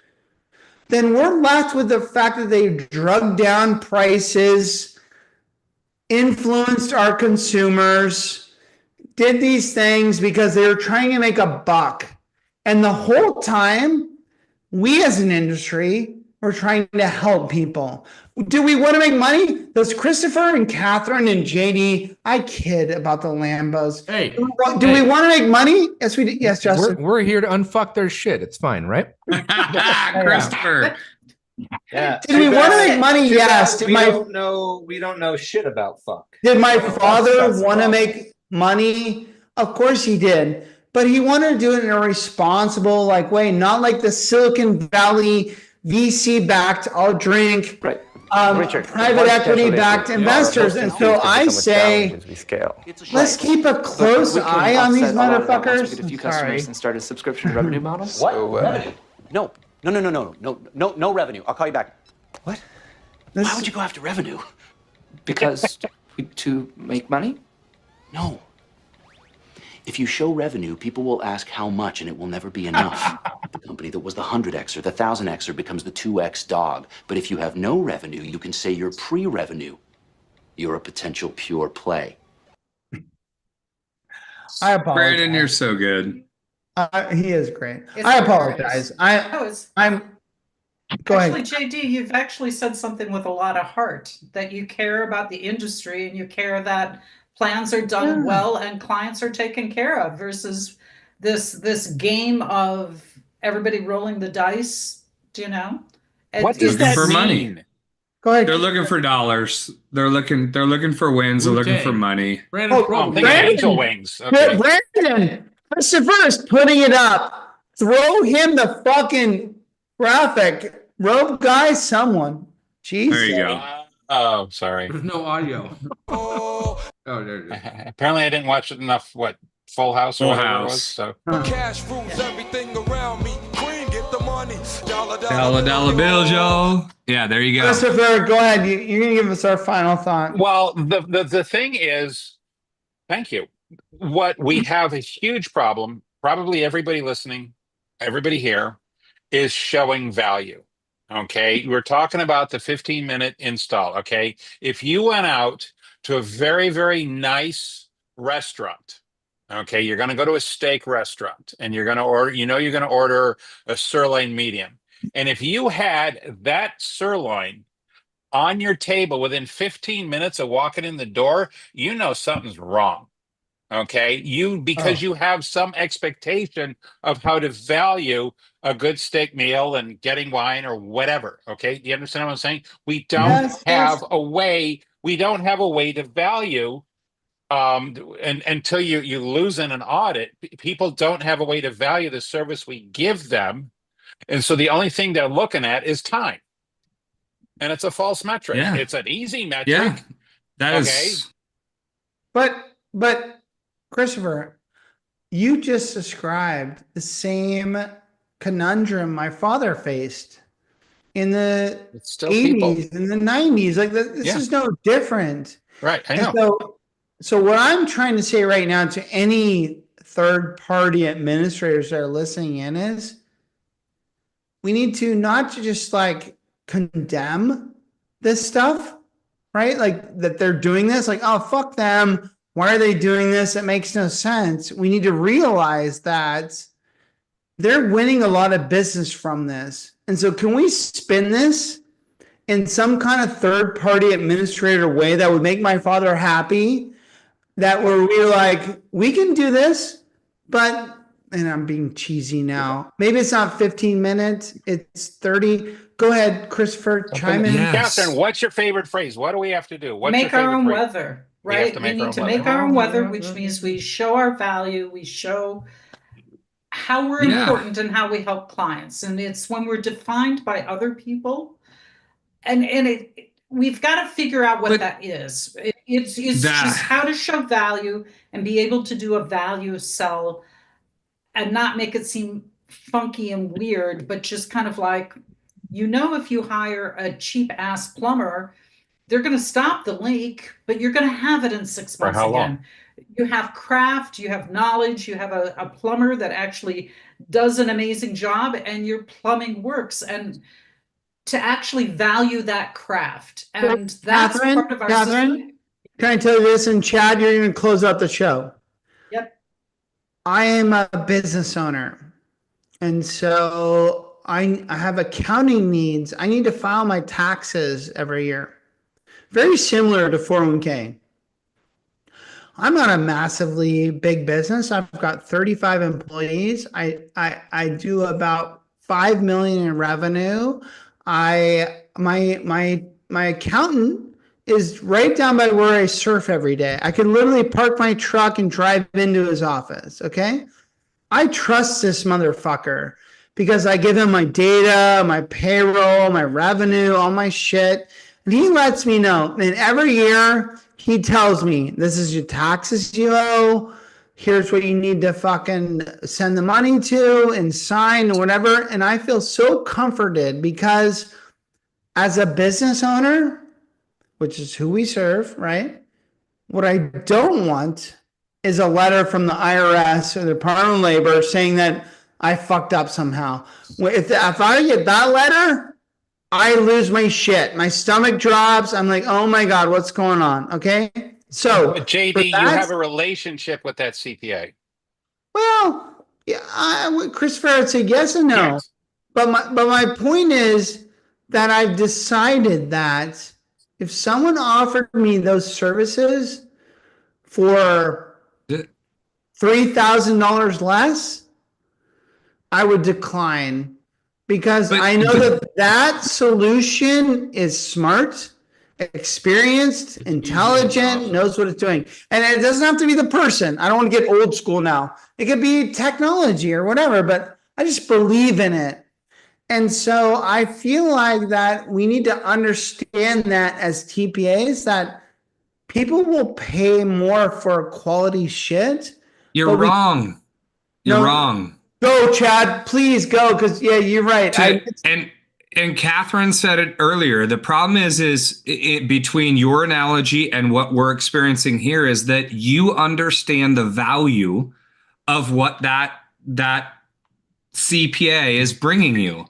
Then we're left with the fact that they drug down prices, influenced our consumers, did these things because they were trying to make a buck. And the whole time, we as an industry were trying to help people. Do we want to make money? Does Christopher and Katherine and JD, I kid about the Lambos. Hey, do we want to make money? Yes, we do. Yes, Justin. We're here to unfuck their shit. It's fine, right? Christopher. Yeah. Did we want to make money? Yes. We don't know shit about fuck. Did my father want to make money? Of course he did. But he wanted to do it in a responsible way, not like the Silicon Valley VC-backed, I'll drink, Richard, private equity-backed investors. And so I say, let's keep a close eye on these motherfuckers. A few customers and start a subscription revenue model. What? Revenue? No revenue. I'll call you back. What? Why would you go after revenue? Because to make money? No. If you show revenue, people will ask how much, and it will never be enough. The company that was the 100Xer, the 1000Xer becomes the 2X dog. But if you have no revenue, you can say you're pre-revenue. You're a potential pure play. I apologize. Brandon, you're so good. He is great. I apologize. Go ahead. Actually, JD, you've actually said something with a lot of heart, that you care about the industry and you care that plans are done well and clients are taken care of, versus this game of everybody rolling the dice, What does that mean? Money. Go ahead. They're looking for dollars. They're looking for wins. They're looking for money. Brandon, angel wings. Okay. Brandon, Christopher is putting it up. Throw him the fucking graphic. Rope guy, someone. Jesus. There you go. Oh, sorry. There's no audio. Oh, there it is. Apparently, I didn't watch it enough. What, Full House or whatever it was? So. Cash rules everything around me. Queen, get the money. Dollar bill, Joe. Yeah, there you go. Christopher, go ahead. You're going to give us our final thought. Well, the thing is, thank you. What we have a huge problem, probably everybody listening, everybody here, is showing value. Okay, we're talking about the 15-minute install. Okay, if you went out to a very, very nice restaurant, okay, you're going to go to a steak restaurant and you're going to order, you're going to order a sirloin medium. And if you had that sirloin on your table within 15 minutes of walking in the door, something's wrong. Okay, because you have some expectation of how to value a good steak meal and getting wine or whatever. Okay, do you understand what I'm saying? We don't have a way. We don't have a way to value, and until you lose in an audit, people don't have a way to value the service we give them, and so the only thing they're looking at is time, and it's a false metric. Yeah. It's an easy metric. Yeah, that okay? is. But Christopher, you just described the same conundrum my father faced in the 80s and the 90s. This is no different. Right, I know. So what I'm trying to say right now to any third-party administrators that are listening in is we need to not just condemn this stuff, right? That they're doing this, oh, fuck them. Why are they doing this? It makes no sense. We need to realize that they're winning a lot of business from this. And so can we spin this in some kind of third-party administrator way that would make my father happy? that where we're like, we can do this, but, and I'm being cheesy now, maybe it's not 15 minutes, it's 30. Go ahead, Christopher, chime in. Catherine, what's your favorite phrase? What do we have to do? What's Make your our favorite own phrase? weather, We have right? to We make our need own to weather. make our own weather, which means we show our value, we show how we're important and how we help clients. And it's when we're defined by other people, and we've got to figure out what that is. It's just how to show value and be able to do a value sell and not make it seem funky and weird, but just kind of like, if you hire a cheap ass plumber, they're going to stop the leak, but you're going to have it in 6 months how again. long? You have craft, you have knowledge, you have a plumber that actually does an amazing job, and your plumbing works. And to actually value that craft. And that's part of our system. Can I tell you this? And Chad, you're going to close out the show. Yep. I am a business owner. And so I have accounting needs. I need to file my taxes every year. Very similar to 401k. I'm not a massively big business. I've got 35 employees. I do about 5 million in revenue. My accountant is right down by where I surf every day. I can literally park my truck and drive into his office. Okay. I trust this motherfucker because I give him my data, my payroll, my revenue, all my shit. And he lets me know. And every year he tells me, this is your taxes you owe. Here's what you need to fucking send the money to and sign or whatever. And I feel so comforted because as a business owner, which is who we serve, right? What I don't want is a letter from the IRS or the Department of Labor saying that I fucked up somehow. If I get that letter, I lose my shit. My stomach drops. I'm like, oh my God, what's going on? Okay. So, but JD, you have a relationship with that CPA. Well, yeah, Christopher would say yes and no. Yes. But my point is that I've decided that if someone offered me those services for $3,000 less, I would decline because I know that solution is smart, experienced, intelligent, knows what it's doing. And it doesn't have to be the person. I don't want to get old school now. It could be technology or whatever, but I just believe in it. And so I feel like that we need to understand that as TPAs that people will pay more for quality shit. You're wrong. You're wrong. Go, Chad. Please go, because you're right. And Catherine said it earlier. The problem is between your analogy and what we're experiencing here is that you understand the value of what that CPA is bringing you.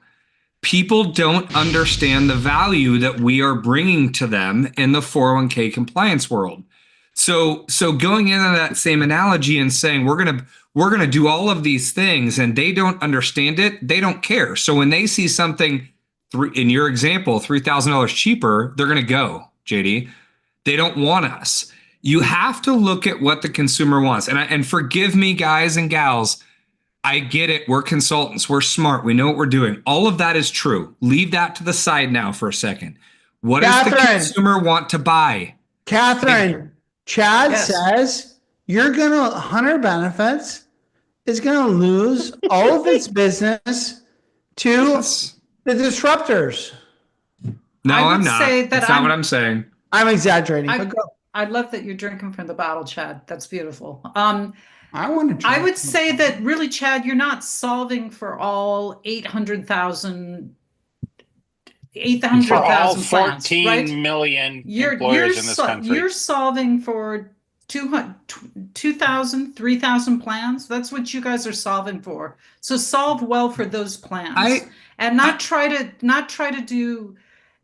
People don't understand the value that we are bringing to them in the 401k compliance world. So going into that same analogy and saying we're gonna do all of these things and they don't understand it, they don't care. So when they see something, in your example, $3,000 cheaper, they're gonna go, JD. They don't want us. You have to look at what the consumer wants. And forgive me, guys and gals, I get it. We're consultants. We're smart. We know what we're doing. All of that is true. Leave that to the side now for a second. What does the consumer want to buy? Catherine, Chad says you're going to, Hunter Benefits is going to lose all of its business to the disruptors. No, I'm not. That's not what I'm saying. I'm exaggerating. I love that you're drinking from the bottle, Chad. That's beautiful. I would say that really, Chad, you're not solving for all 800,000 for all plans, 14 right? million employers in this country. You're solving for 2,000, 3,000 plans. That's what you guys are solving for. So solve well for those plans, and not try to do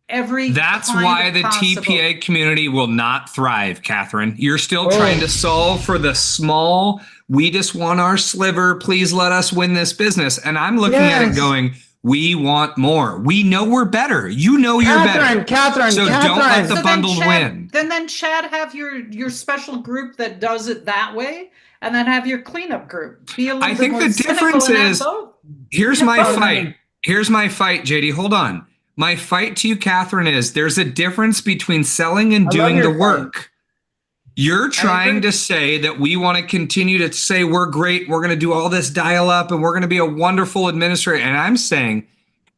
every. That's why the TPA community will not thrive, Catherine. You're still trying to solve for the small. We just want our sliver. Please let us win this business. And I'm looking at it going, We want more. We know we're better. You know you're better. Catherine, so don't let the bundled win. Then Chad, have your special group that does it that way, and then have your cleanup group. Be a little I bit think more the cynical difference and have is, both. here's my fight. Here's my fight, JD. Hold on. My fight to you, Catherine, is there's a difference between selling and doing the work. You're trying to say that we want to continue to say we're great, we're going to do all this dial up, and we're going to be a wonderful administrator. And I'm saying,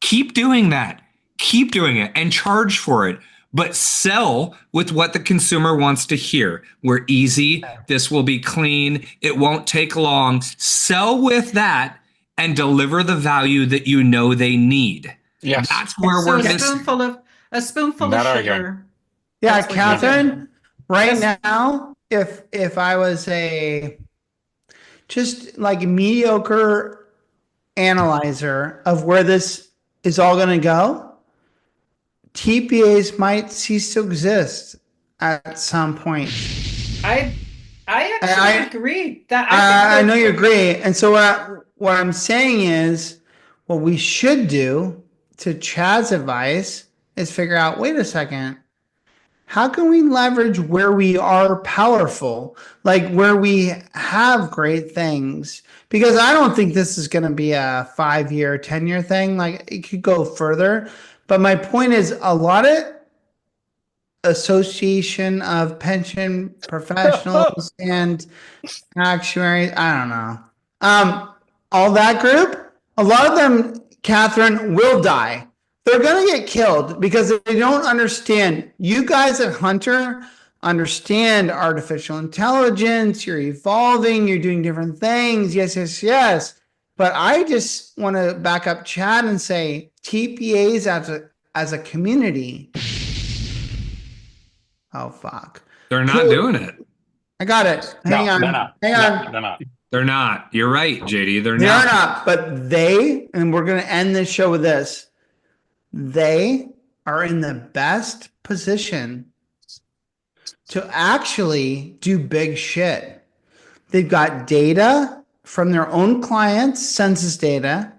keep doing that. Keep doing it and charge for it. But sell with what the consumer wants to hear. We're easy. This will be clean. It won't take long. Sell with that and deliver the value that you know they need. Yes. That's where So we're a missing. spoonful of sugar. Yeah, That's what Catherine, right now, if I was just like a mediocre analyzer of where this is all going to go, TPAs might cease to exist at some point. I actually agree. I know you agree. And so what I'm saying is, what we should do, to Chad's advice, is figure out, wait a second, how can we leverage where we are powerful, like where we have great things? Because I don't think this is going to be a 5-year, 10-year thing. Like, it could go further. But my point is, a lot of association of pension professionals and actuaries, I don't know, all that group, a lot of them, Catherine, will die. They're going to get killed because they don't understand. You guys at Hunter understand artificial intelligence. You're evolving. You're doing different things. Yes, yes, yes. But I just want to back up Chad and say TPAs as a community. Oh, fuck. They're not doing it. I got it. Hang on. They're not. Hang on. They're not. They're not. You're right, JD. They're They not. are not. But they, and we're going to end this show with this, they are in the best position to actually do big shit. They've got data from their own clients, census data.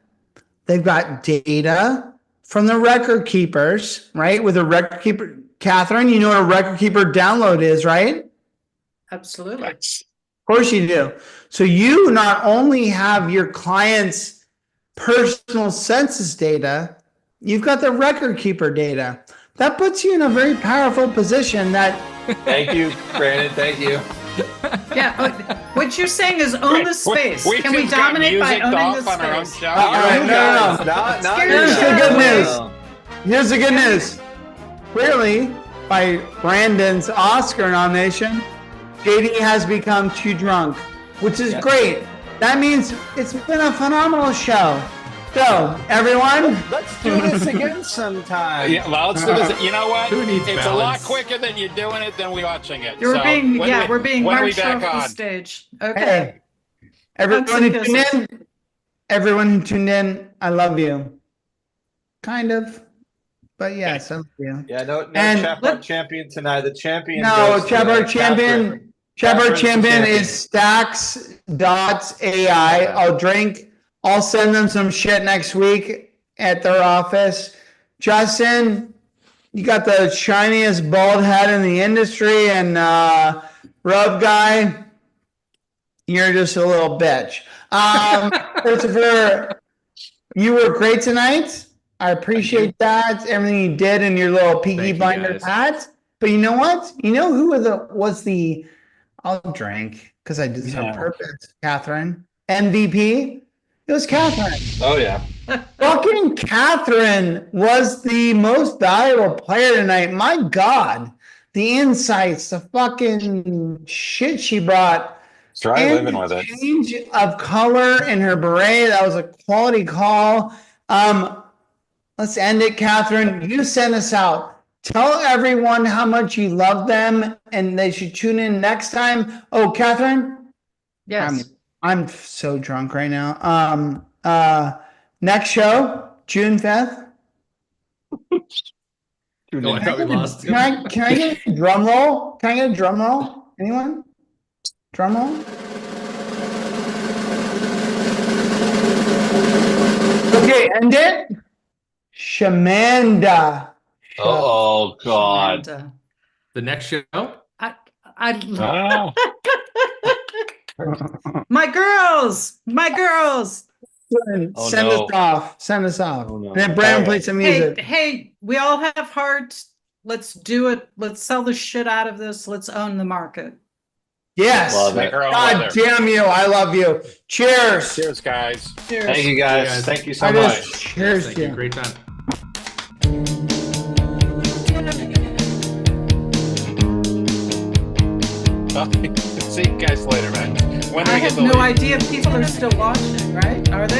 They've got data from the record keepers, right? With a record keeper, Catherine, you know what a record keeper download is, right? Absolutely. Of course you do. So you not only have your clients' personal census data, you've got the record keeper data. That puts you in a very powerful position that... Thank you, Brandon. Thank you. Yeah, what you're saying is own the space. Can we dominate by owning the space? No. Here's the good news. Here's the good news. Clearly, by Brandon's Oscar nomination, JD has become too drunk, which is great. That means it's been a phenomenal show. So, everyone, let's do this again sometime. Yeah, well, let's do this. You know what? Who needs It's balance? a lot quicker than you're doing it than we watching it. We're being when marched back off the on? stage. Okay. Hey, everyone who tuned in, I love you. Kind of. But yes, I love you. Yeah, no And Chapart champion tonight. The champion. No, goes to, Chapart champion. Chapart Catherine's the champion champion. is Stacks Dots AI. I'll drink. I'll send them some shit next week at their office. Justin, you got the shiniest bald head in the industry, and Rub Guy, you're just a little bitch. Christopher, you were great tonight. I appreciate that, everything you did in your little Peaky Blinder hat. But you know what? You know who was the I'll drink because I did this on purpose, Catherine. MVP? It was Catherine. Oh, yeah. Fucking Catherine was the most valuable player tonight. My God. The insights, the fucking shit she brought. Try living with it. Change of color in her beret. That was a quality call. Let's end it, Catherine. You send us out. Tell everyone how much you love them and they should tune in next time. Oh, Catherine? Yes. I'm so drunk right now. Next show, June 5th. No, I thought we lost. Can I get a drum roll? Can I get a drum roll? Anyone? Drum roll? Okay, End it. Shamanda. Oh God. And, The next show. I Oh. my girls. Send us off. Send us off. no. And then Brandon play some music. Hey, we all have hearts. Let's do it. Let's sell the shit out of this. Let's own the market. Yes. Love Make it. our own God weather. damn you. I love you. Cheers. Cheers, guys. Cheers. Thank you guys. guys. Thank you so I much. just cheers Thank to you. you. Great time. See you guys later, man. When do I we get have the no lead? idea if people are still watching, right? Are they?